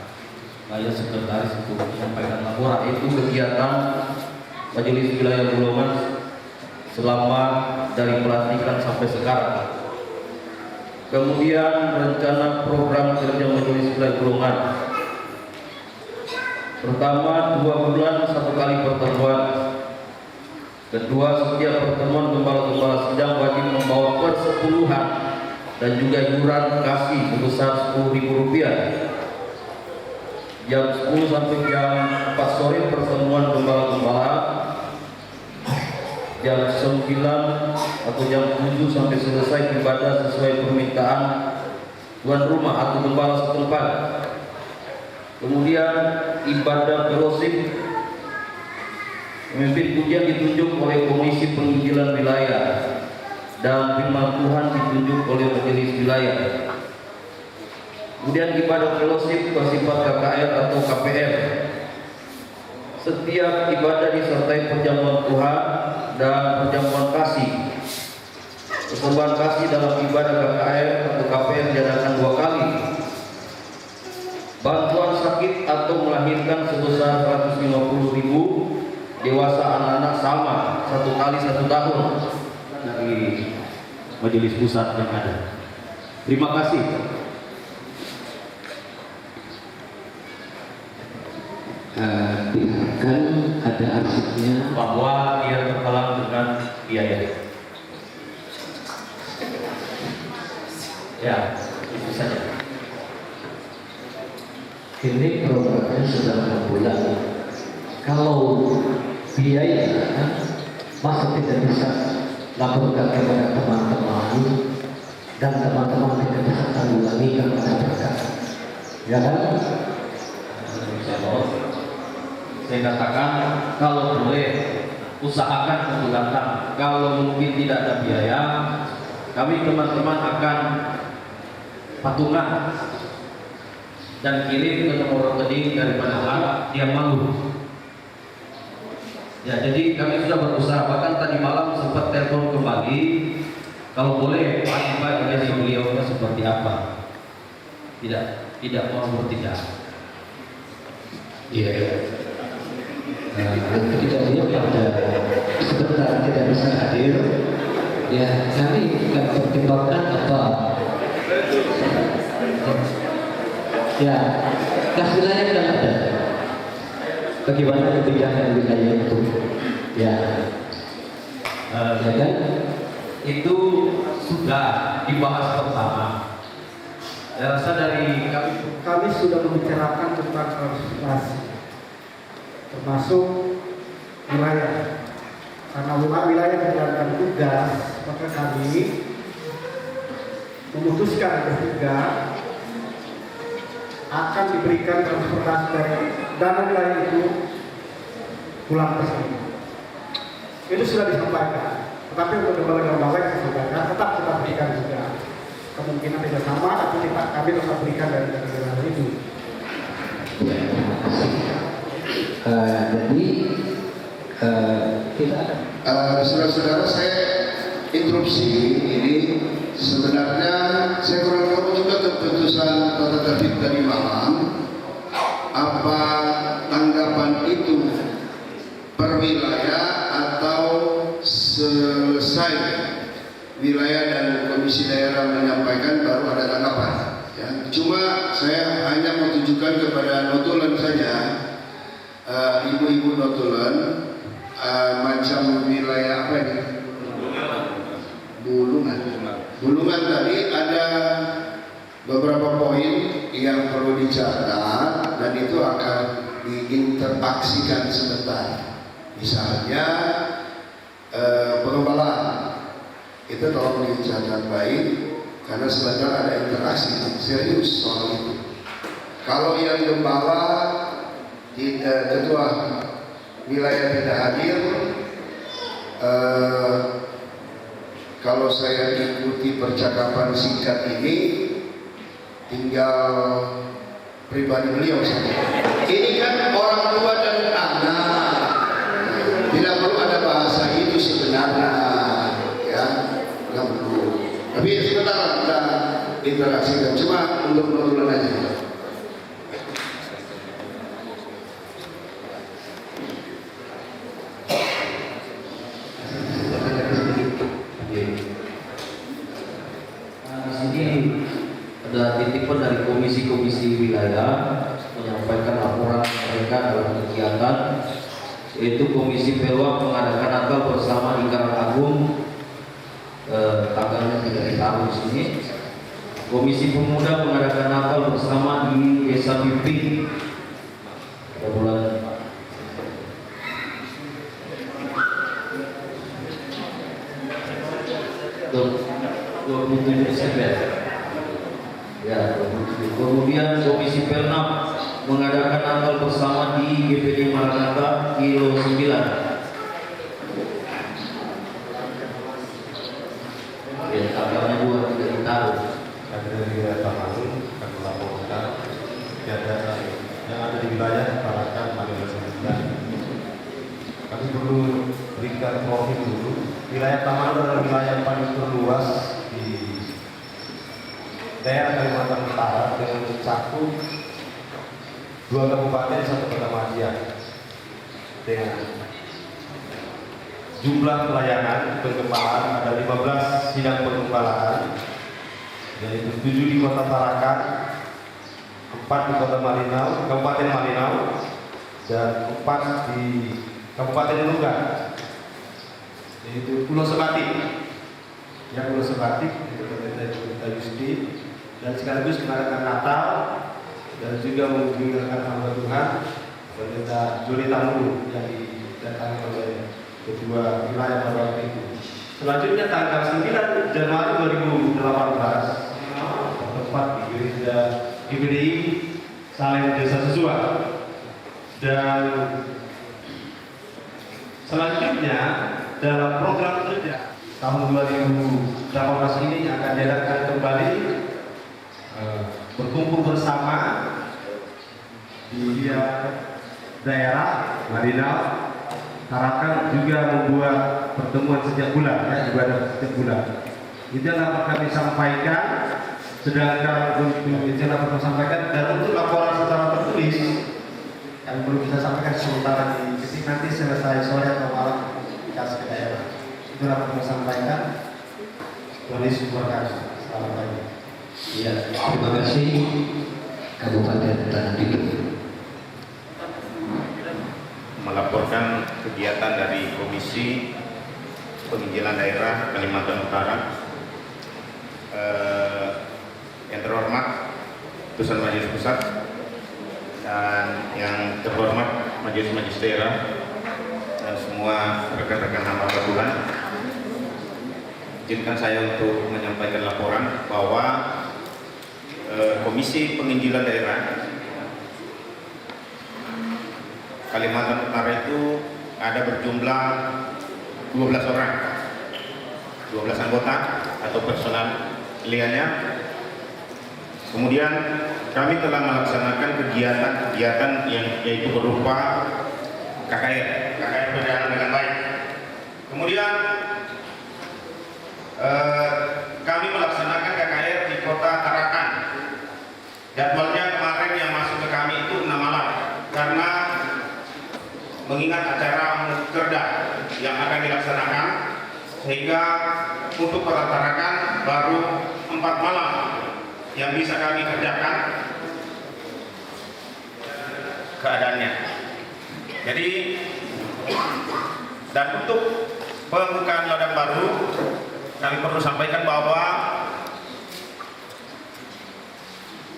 saya sekretaris untuk menyampaikan laporan itu kegiatan Majelis Wilayah Bolongan selama dari pelantikan sampai sekarang. Kemudian rencana program kerja Majelis Wilayah Bolongan. Pertama, 2 bulan 1 kali pertemuan. Kedua, setiap pertemuan gembala-gembala sidang wajib membawa persepuluhan dan juga iuran kasih sebesar Rp10.000. Jam 10 sampai jam 4 sore pertemuan gembala-gembala. Jam 9 atau jam 7 sampai selesai ibadah sesuai permintaan tuan rumah atau gembala setempat. Kemudian ibadah fellowship, pemimpin pujian ditunjuk oleh Komisi Penginjilan Wilayah dan firman Tuhan ditunjuk oleh Majelis Wilayah. Kemudian ibadah fellowship bersifat KKR atau KPR. Setiap ibadah disertai perjamuan Tuhan dan perjamuan kasih. Persembahan kasih dalam ibadah KKR atau KPR diadakan 2 kali. Bantuan sakit atau melahirkan sebesar Rp150.000. Dewasa anak-anak sama 1 kali 1 tahun dari Majelis Pusat yang ada. Terima kasih. Kan ada arsipnya Bahwa dia terhalang dengan biaya. Ya, itu saja. Ini programnya sudah 6 bulan. Kalau biaya masa tidak bisa laporkan kepada teman-teman dan teman-teman tidak bisa tanggulangi karena ada berkat. Ya kan? Saya katakan kalau boleh usahakan untuk datang. Kalau mungkin tidak ada biaya, kami teman-teman akan patungan dan kirim ke nomor rekening daripada dia malu. Ya, jadi kami sudah berusaha. Bahkan tadi malam sempat telepon kembali. Kalau boleh, Pak jadi beliaunya seperti apa? Tidak mau bertindak. Iya. Tidak dia pada sebentar tidak bisa hadir. Ya, kami akan pertimbangkan apa. Ya, kas wilayah kan ada. Bagaimana kebijakan wilayah itu? Ya, ya kan? Itu sudah dibahas pertama. Saya rasa dari Kami sudah membicarakan tentang partisipasi, termasuk wilayah. Karena wilayah menjalankan tugas, maka kami memutuskan bertiga akan diberikan transportasi dari dana wilayah itu pulang ke sini. Itu sudah disampaikan. Tetapi untuk lembaga-lembaga yang disampaikan tetap kita berikan juga. Kemungkinan tidak sama, tapi kami tetap berikan dari negara itu. Ya, terima kasih. Jadi kita akan Saudara-saudara, saya interupsi ini. Sebenarnya saya kurang tahu juga keputusan tata tertib dari Malang. Apa tanggapan itu per wilayah atau selesai wilayah dan komisi daerah menyampaikan baru ada tanggapan? Ya. Cuma saya hanya mau tunjukkan kepada notulen saja, ibu-ibu notulen, macam wilayah apa ini? Bulungan tadi ada beberapa poin yang perlu dicatat dan itu akan diinteraksikan sebentar. Misalnya pengembalaan itu tolong dicatat baik karena sebentar ada interaksi serius soal itu. Kalau yang gembala ketua wilayah tidak hadir, kalau saya ikuti percakapan singkat ini, tinggal pribadi beliau saja. Ini kan orang tua dan anak, tidak perlu ada bahasa itu sebenarnya, ya, nggak perlu. Tapi sebentar kita interaksikan, cuma untuk notulen aja. Ada titipan dari komisi-komisi wilayah menyampaikan laporan mereka dalam kegiatan, yaitu Komisi Perwak mengadakan akal bersama di Karang tanggalnya tidak ditaruh di sini. Komisi Pemuda mengadakan akal bersama di Desa Pimpin pada bulan Desember. Ya, kemudian Komisi Pernam mengadakan akal bersama di GPD Maranatha Kilo 9. Ya, tanggalnya juga tidak ditaruh. Dari wilayah Tamalung akan melaporkan kegiatan yang ada di wilayah Parakan Madura Selatan. Kami perlu berikan profil dulu. Wilayah Tamalung adalah wilayah yang paling terluas di daerah Kalimantan Utara dengan mencakup 2 kabupaten 1 kota Madia dengan jumlah pelayanan penggembalaan ada 15 sidang penggembalaan, yaitu 7 di kota Tarakan, 4 di kota Malinau, Kabupaten Malinau, dan 4 di Kabupaten Luka, yaitu Pulau Sebatik. Ya, Pulau Sebatik itu Kota Yusti, dan sekaligus mengadakan Natal dan juga mengunjungkan hamba Tuhan Pendeta Juli Tamuru yang didatangi oleh ketua wilayah pada waktu itu. Selanjutnya tanggal 9 Januari 2018 tepat di gereja GPDI Salem Desa Sesua, dan selanjutnya dalam program kerja tahun 2018 ini akan diadakan kembali berkumpul bersama di daerah Malinau. Tarakan juga membuat pertemuan setiap bulan, ya, ibadah setiap bulan. Itu yang dapat kami sampaikan. Sedangkan untuk itu yang dapat kami sampaikan, dan untuk laporan secara tertulis yang belum bisa sampaikan sementara di sini, nanti selesai sore atau malam dikasih ke daerah. Itu dapat kami sampaikan. Tulis terima kasih. Selamat pagi. Ya, terima kasih Kabupaten Tanah Biru. Melaporkan kegiatan dari Komisi Penginjilan Daerah Kalimantan Utara. Yang terhormat Putusan Majelis Pusat dan yang terhormat Majelis Daerah dan semua rekan-rekan hamba Tuhan. izinkan saya untuk menyampaikan laporan bahwa Komisi Penginjilan Daerah Kalimantan Utara itu ada berjumlah 12 orang, 12 anggota atau personal liannya. Kemudian kami telah melaksanakan kegiatan-kegiatan yang yaitu berupa KKR berjalan dengan baik. Kemudian kami melaksanakan KKR di Kota Tarakan. Jadwalnya kemarin yang masuk ke kami itu 6 malam karena mengingat acara Mukerda yang akan dilaksanakan, sehingga untuk Kota Tarakan baru 4 malam yang bisa kami kerjakan keadaannya. Jadi, dan untuk pembukaan ladang baru, kami perlu sampaikan bahwa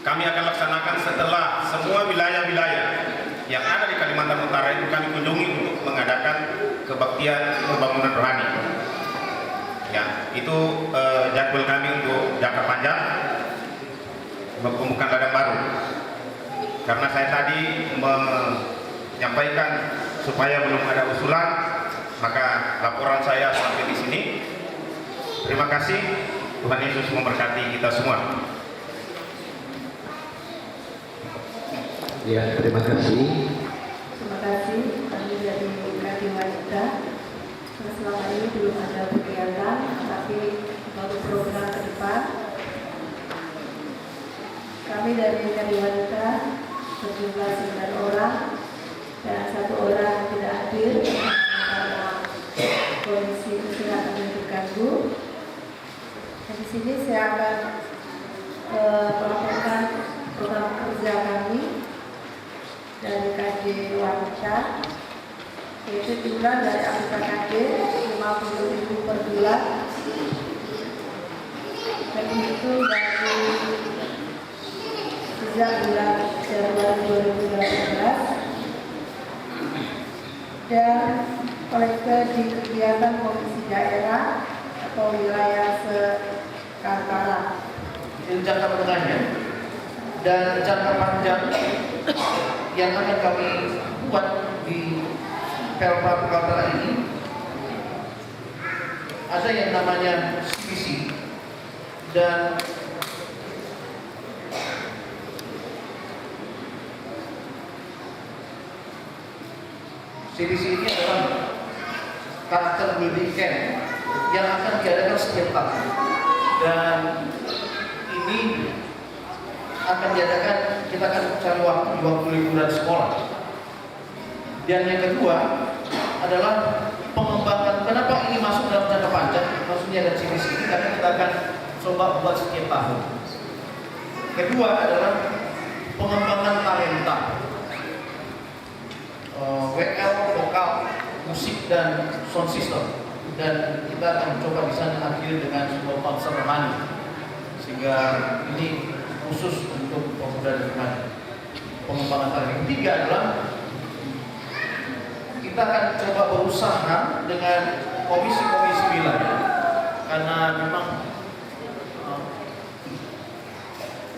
kami akan laksanakan setelah semua wilayah-wilayah yang ada di Kalimantan Utara itu kami kunjungi untuk mengadakan kebaktian pembangunan rohani. Ya, itu jadwal kami untuk jangka panjang pembukaan ladang baru. Karena saya tadi menyampaikan supaya belum ada usulan, maka laporan saya sampai di sini. Terima kasih. Tuhan Yesus memberkati kita semua. Ya, terima kasih. Terima kasih. Kami dari Radio Wanita. Selama ini belum ada kegiatan, tapi baru program ke depan. Kami dari Radio Wanita berjumlah 9 orang dan 1 orang tidak hadir karena kondisi kesehatan yang terganggu. Dan di sini saya akan melaporkan program kerja kami dari KD Wanita, yaitu jumlah dari anggota KD 50.000 per bulan, dan itu dari sejak bulan Januari 2018, dan kolekte di kegiatan komisi daerah atau wilayah sekarang. Itu jangka menengahnya dan jangka panjang yang akan kami buat di Pelpa Kaltara ini ada yang namanya CBC, dan CBC ini adalah karakter building camp yang akan diadakan setiap tahun, dan ini akan diadakan, kita akan cari waktu di waktu liburan sekolah. Dan yang kedua adalah pengembangan. Kenapa ini masuk dalam jangka panjang? Maksudnya dari sini karena kita akan coba buat setiap tahun. Kedua adalah pengembangan talenta, WL, vokal, musik dan sound system. Dan kita akan coba di sana akhir dengan sebuah konser rohani, sehingga ini khusus untuk pemuda dan remaja. Pengembangan talenta. Yang ketiga adalah kita akan coba berusaha dengan komisi-komisi wilayah, karena memang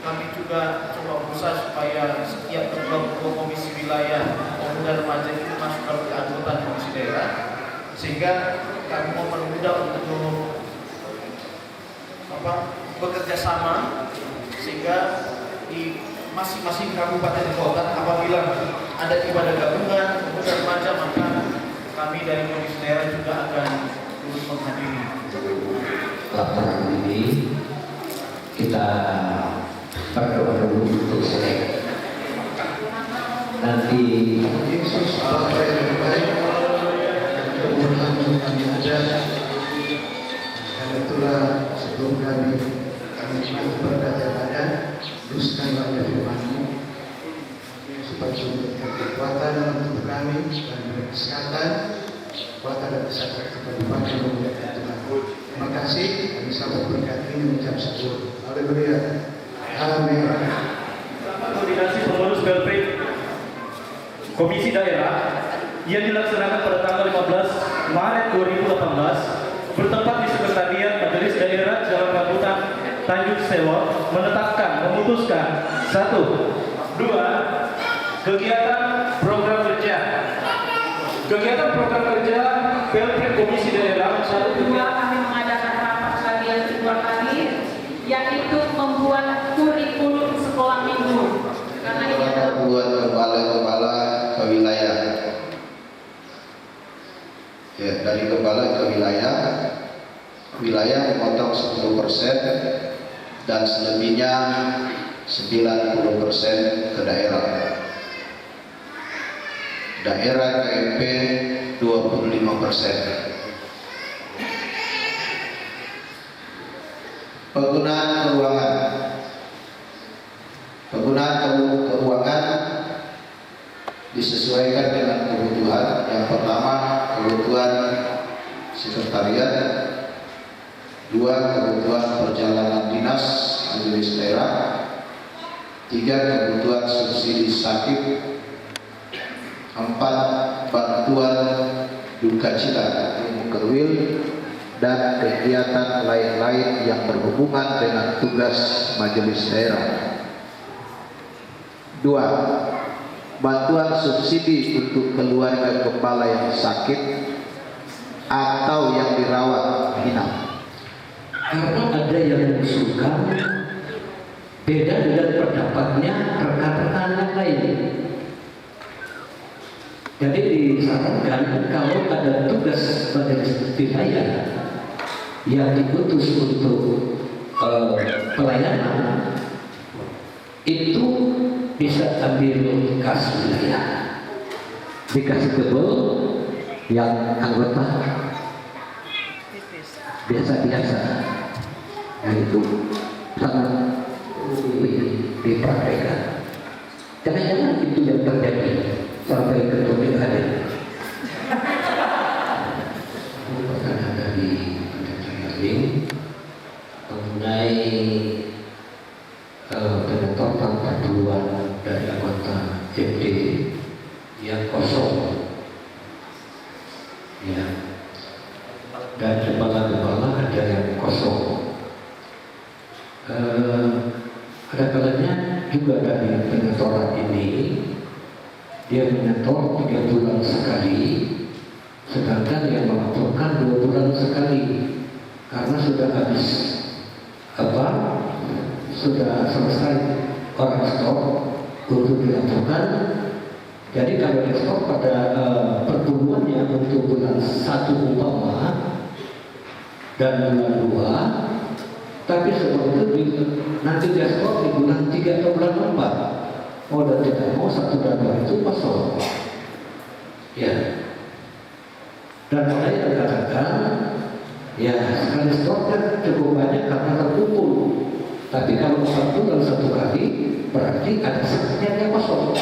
kami juga coba berusaha supaya setiap ketua komisi wilayah pemuda remaja itu masuk dalam keanggotaan komisi daerah, sehingga kami mau mempermudah untuk bekerja sama, sehingga di masing-masing kabupaten kota apabila ada ibadah gabungan pemuda remaja, maka kami dari komisi daerah juga akan turut menghadiri. Laporan ini kita berdoa dulu untuk selesai. Nanti Yesus Bapa yang baik, Tuhan kami ada, dan itulah sebelum kami juga berkat yang ada, teruskanlah firman-Mu supaya memberikan kekuatan dalam tubuh kami dan kesehatan, kekuatan dan kesehatan kepada Tuhan yang memuliakan Tuhan. Terima kasih, kami sambut berkat ini mengucap syukur. Haleluya. Amin. Koordinasi pengurus Belpet Komisi Daerah yang dilaksanakan pada tanggal 15 Maret 2018 bertempat di Sekretariat Majelis Daerah Jalan Rambutan Tanjung Sewot memutuskan 1. 2. Kegiatan program kerja PLT Komisi Daerah 1. Kami mengadakan rapat kajian kedua kali, yaitu membuat kurikulum sekolah minggu. Karena ini adalah buat kepala ke wilayah. Ya, dari kepala ke wilayah memotong 10% dan selebihnya 90% ke daerah. Daerah KMP 25%. Penggunaan keuangan disesuaikan dengan kebutuhan. Yang pertama, kebutuhan sekretariat. 2. Kebutuhan perjalanan dinas majelis daerah. 3. Kebutuhan subsidi sakit. 4. Bantuan duka cita, kerwil, dan kegiatan lain-lain yang berhubungan dengan tugas majelis daerah. 2. Bantuan subsidi untuk keluarga kepala yang sakit atau yang dirawat inap. Karena ada yang mengusulkan beda dengan pendapatnya rekan-rekan yang lain. Jadi disarankan kalau ada tugas majelis wilayah yang diputus untuk pelayanan itu bisa ambil kas wilayah, dikasih tebel yang anggota biasa-biasa. Nah itu sangat dipraktekkan. Jangan-jangan itu yang terjadi sampai ke pemilihan. Pertanyaan dari pendamping mengenai penetapan panduan dari anggota JD yang kosong, ya, dan kepala-kepala ada yang kosong. Ada kalanya juga dari penyetoran ini dia menyetor 3 bulan sekali, sedangkan yang melaporkan 2 bulan sekali karena sudah habis sudah selesai orang stok untuk dilaporkan. Jadi kalau ekspor pada pertumbuhannya untuk bulan 1 umpama dan bulan 2, tapi sebelum itu nanti ekspor di bulan 3 atau bulan 4. Oh, dan tidak mau 1 dan 2 itu kosong. Ya. Dan saya katakan, ya sekali stoknya cukup banyak karena terkumpul. Tapi kalau 4 bulan 1 kali, berarti ada saatnya dia kosong.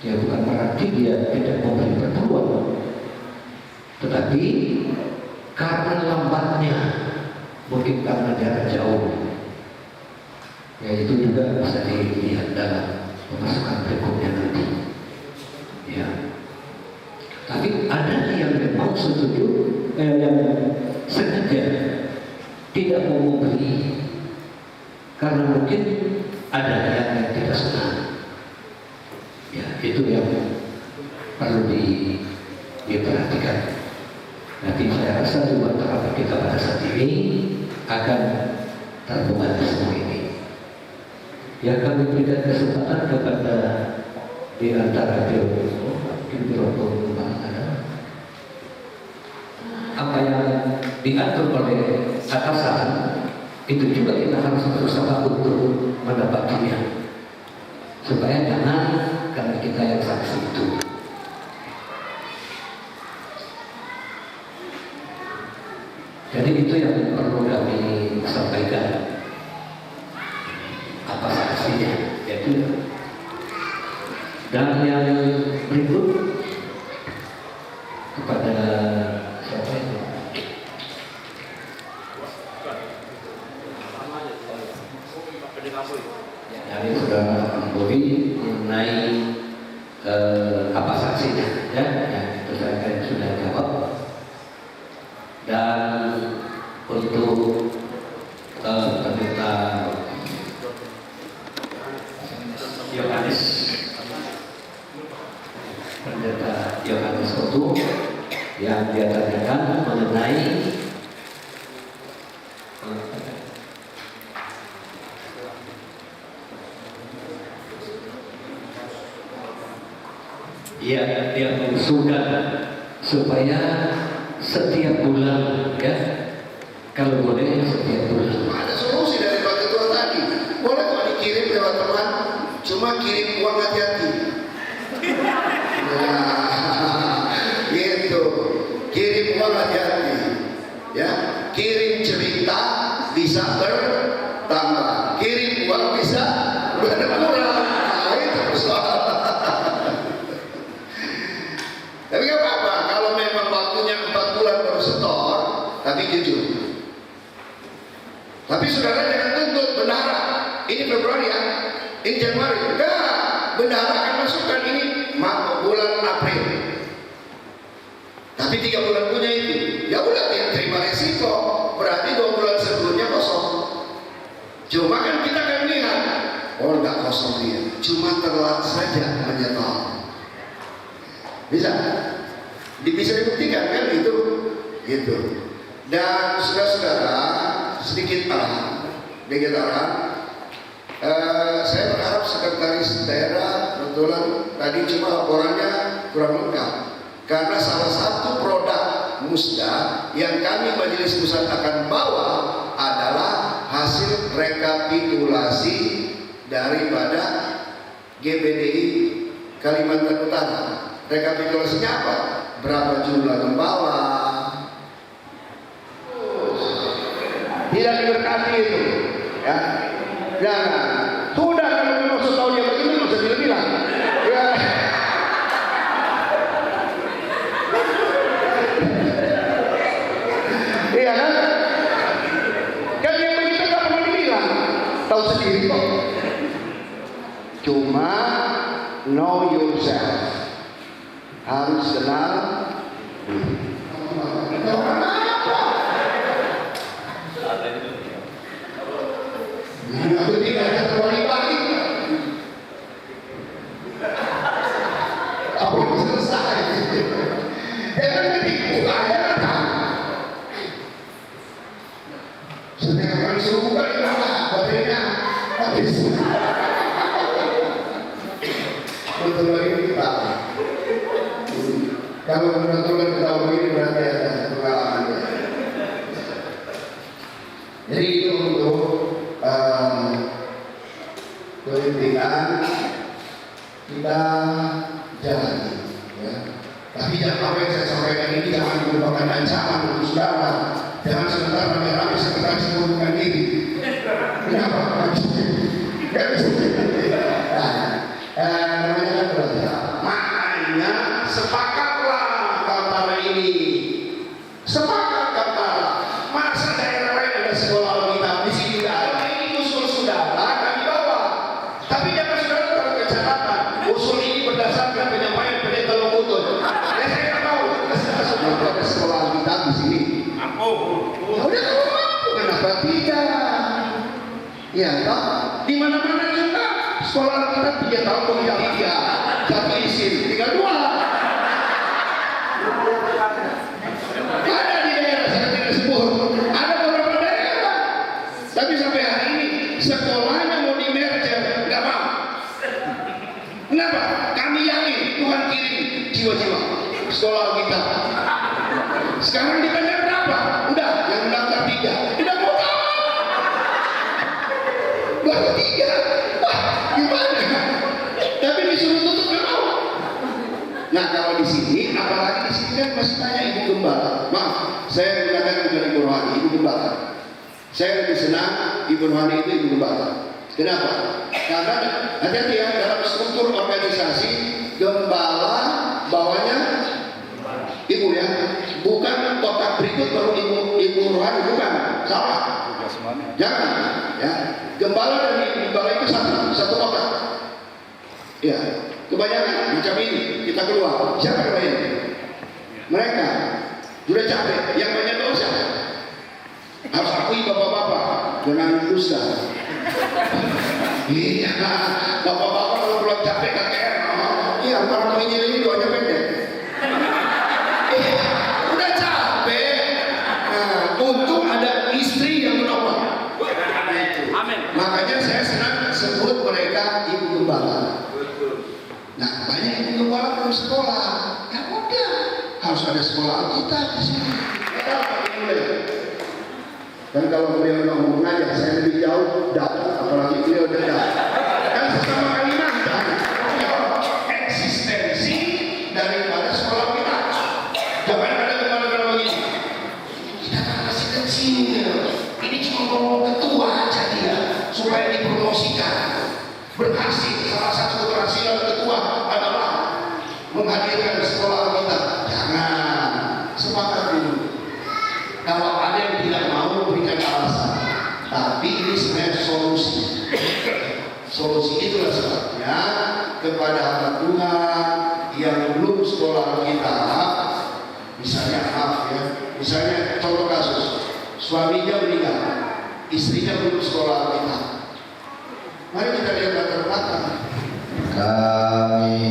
Ya bukan berarti dia tidak memberi pertemuan, tetapi karena lambatnya, mungkin karena jarak jauh. Ya itu juga bisa dilihat dalam pemasukan berikutnya nanti. Ya. Tapi ada yang memang setuju, yang sengaja tidak mau memberi karena mungkin ada yang tidak senang. Ya itu yang perlu diperhatikan. Nanti saya rasa juga terhadap kita pada saat ini akan terbantu semua ini. Ya kami berikan kesempatan kepada di antara biro ada apa yang diatur oleh atasan itu juga kita harus berusaha untuk mendapatinya supaya jangan karena kita yang saksi itu. Jadi itu yang perlu kami sampaikan. Apa saksinya, yaitu. Dan yang berikut kepada siapa itu? Yang sudah memberi mengenai apa saksinya, ya, itu saya sudah jawab. untuk pendeta Yohanes Otu yang dia tanyakan mengenai dia mengusulkan supaya setiap bulan, ya, kalau boleh setiap bulan. Ada solusi dari Pak Ketua tadi. Boleh kok dikirim lewat teman, cuma kirim uang hati-hati. Nah, gitu. Kirim uang hati-hati. Ya, kirim cerita bisa bertambah. Kirim uang bisa berkurang. Nah, itu persoalan. Tapi nggak apa-apa, kalau memang waktunya 4 bulan baru setor, tapi jujur. Tapi saudara jangan tuntut bendahara. Ini Februari ya, ini Januari. Enggak, bendahara akan masukkan ini bulan April. Tapi 3 bulan punya itu. Ya udah, dia terima resiko. Berarti 2 bulan sebelumnya kosong. Cuma kan kita akan lihat, oh enggak kosong dia, cuma telat saja menyetor. Bisa dibuktikan kan itu gitu. Dan saudara-saudara, sedikit arahan, saya berharap sekretaris daerah kebetulan tadi cuma laporannya kurang lengkap karena salah satu produk musda yang kami Majelis Pusat akan bawa adalah hasil rekapitulasi daripada GPDI Kalimantan Utara. Rekapitulasinya apa? Berapa jumlah gembala? Tidak diberkati itu, ya. Jangan. Sudah kalau memang tahu dia begini, nggak usah bilang. Ya. Iya kan? Kan yang begitu nggak perlu dibilang, tahu sendiri kok. Cuma know yourself. Harus kenal aku tidak ada terwali-wali. Apa yang selesai? Jangan ketipu, ada kata. Sedang orang suruh bukan kenapa, baterainya habis. Betul lagi kita. Kalau benar-benar kita begini berarti ada pengalaman. Jadi itu untuk perintihan kita jalani, ya. Tapi jangan apa yang saya sampaikan ini jangan merupakan ancaman untuk saudara. Jangan sebentar rame-rame sebentar sebutkan diri. Kenapa? Gak bisa. Namanya kan belajar. Makanya sepakatlah Kaltara ini. Sepakat Kaltara. Masa daerah lain ada sekolah Alkitab, di sini tidak ada. Ini usul saudara kami bawa. Tapi jangan saudara terlalu kecatatan. Usul ini berdasarkan penyampaian pendeta Longkutun. Ya saya tak tahu. Saudara ada sekolah Alkitab di sini. Mampu. Ya udah kamu mampu. Kenapa tidak? Ya tak. Di mana-mana juga sekolah Alkitab 3 tahun kemudian 3 jatuh isim tinggal 2. Ada di daerah saya tidak sebut, ada beberapa daerah. Tapi sampai hari ini sekolahnya mau di merger nggak mau. Kenapa? Kami yakin Tuhan kirim jiwa-jiwa sekolah Alkitab. Sekarang ditanya berapa? Udah yang mendaftar 3. Tidak mau tahu. Baru 3. Wah, gimana? Tapi disuruh tutup nggak mau. Nah kalau di sini, apalagi di sini kan masih banyak ibu gembala. Maaf, saya menggunakan bukan ibu rohani, ibu gembala. Saya lebih senang ibu rohani itu ibu gembala. Kenapa? Karena hati-hati ya dalam struktur organisasi gembala bawahnya ibu ya, bukan kotak berikut baru ibu rohani, bukan, salah. Jangan, ya. Gembala dan ibu gembala itu satu kotak. Ya. Kebanyakan macam ini kita keluar. Siapa yang banyak? Mereka sudah capek. Yang banyak dosa. Tapi bapak-bapak jangan dusta. Iya, bapak-bapak kalau pulang capek KKR, iya kalau mau ini doanya pendek. Iya, udah capek. Nah, untung ada istri yang menopang. Amin. Makanya saya senang sebut mereka ibu gembala. Nah, banyak ibu gembala belum sekolah. Ya udah, harus ada sekolah Alkitab di sini. Dan kalau beliau nggak mau mengajar, saya lebih jauh dapat, apalagi beliau dekat. Kan sesama Kalimantan, eksistensi daripada sekolah kita. Jangan ada kemana-mana begini. Kita kan masih kecil. Ini cuma ngomong ketua aja dia, supaya dipromosikan. Berhasil, salah satu keberhasilan ketua adalah menghadirkan sekolah kita. Jangan, sepakat dulu. Kalau ada yang tidak mau berikan alasan, tapi ini sebenarnya solusi. Solusi itulah sebabnya kepada hamba Tuhan yang belum sekolah kita, misalnya maaf ya, misalnya contoh kasus, suaminya meninggal, istrinya belum sekolah kita. Mari kita lihat latar belakang. Kami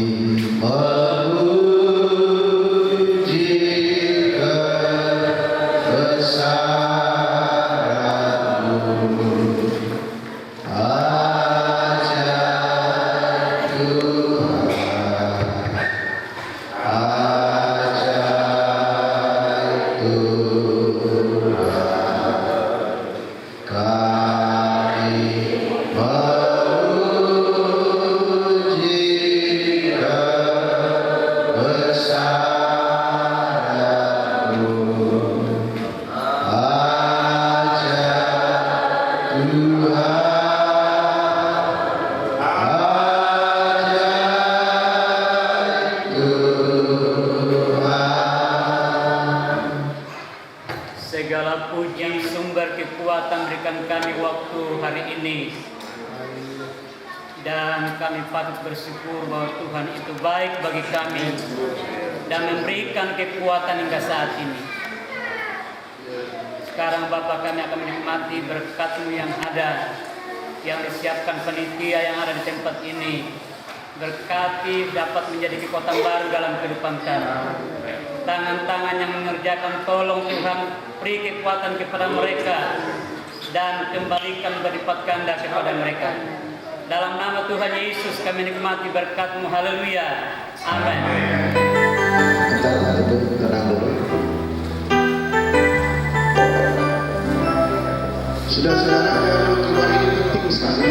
Segala puji sumber kekuatan berikan kami waktu hari ini. Dan kami patut bersyukur bahwa Tuhan itu baik bagi kami dan memberikan kekuatan hingga saat ini. Sekarang Bapa, kami akan menikmati berkat-Mu yang ada, yang disiapkan panitia yang ada di tempat ini. Berkati dapat menjadi kekuatan baru dalam kehidupan kami. Tangan-tangan yang mengerjakan, tolong Tuhan beri kekuatan kepada mereka dan kembalikan berlipat ganda kepada mereka. Dalam nama Tuhan Yesus kami nikmati berkat-Mu. Haleluya. Amin. Saudara-saudara, Tuhan ini penting sekali.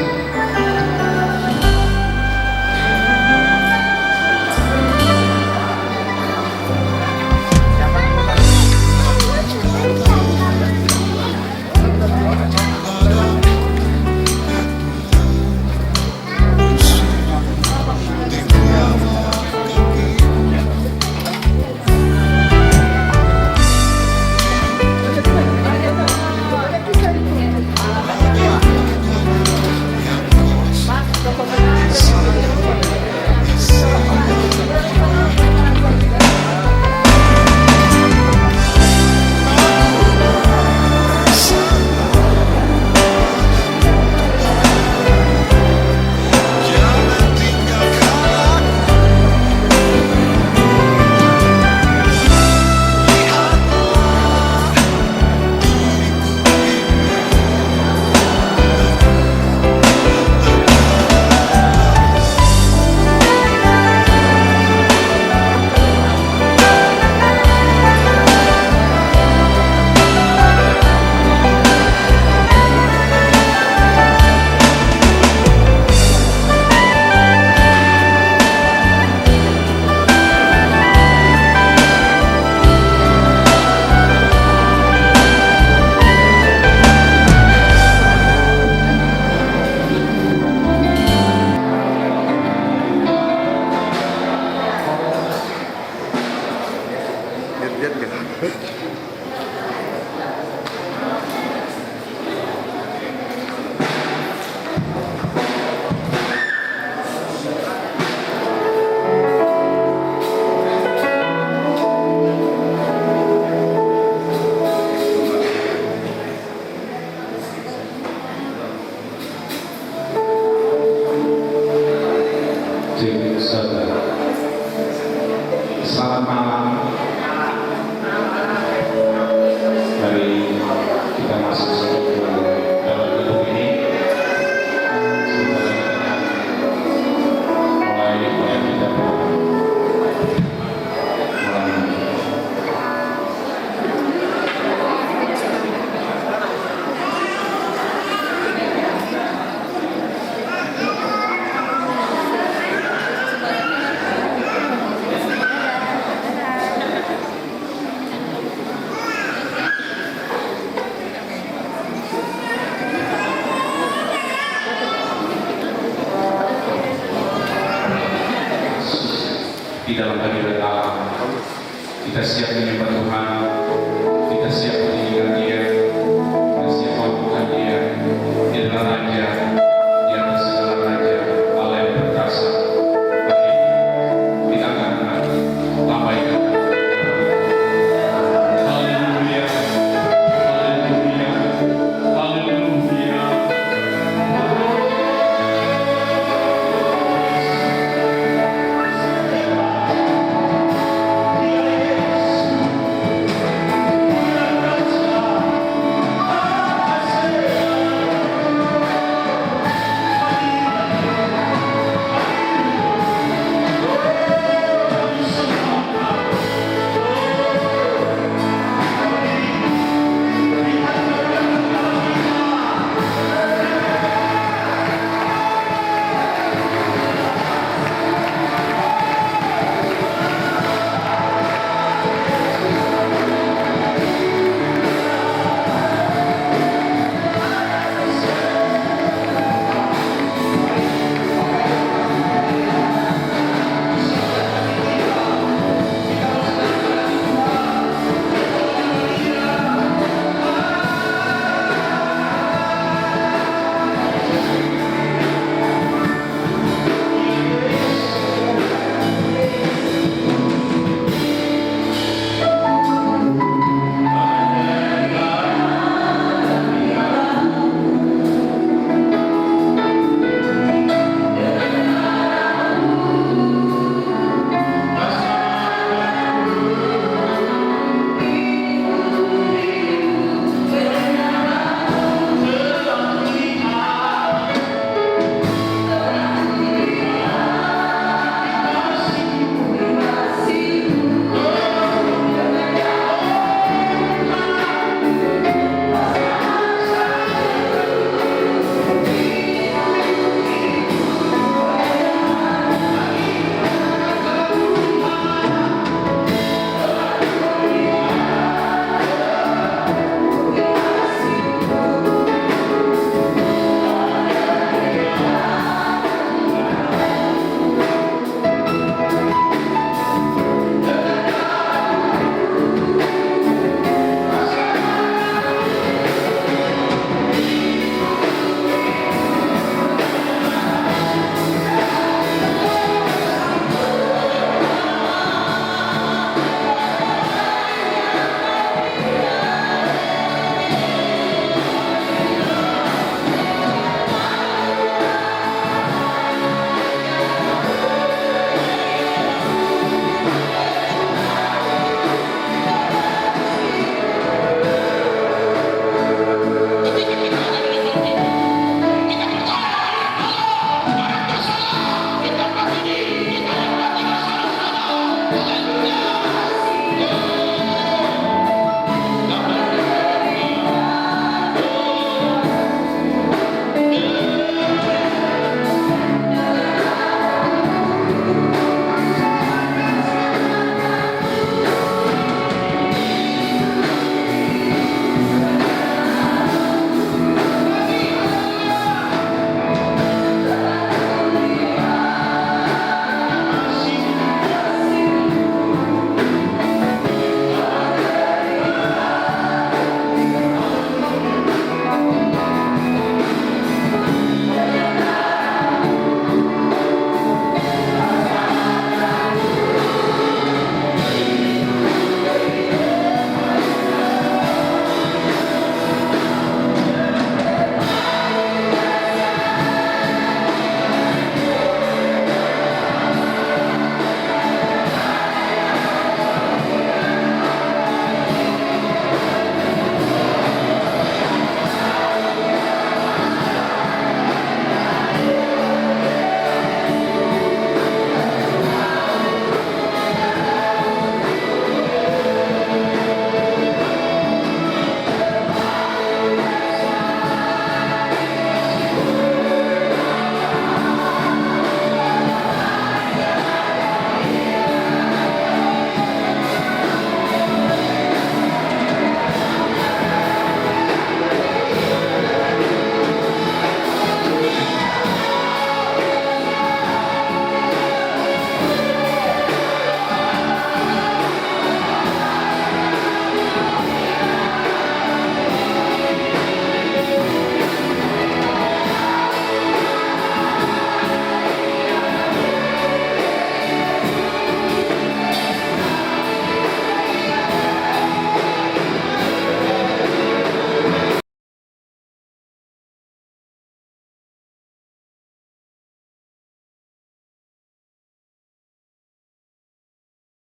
di dalam hadirat Allah. Kita siap menyembah Tuhan, kita siap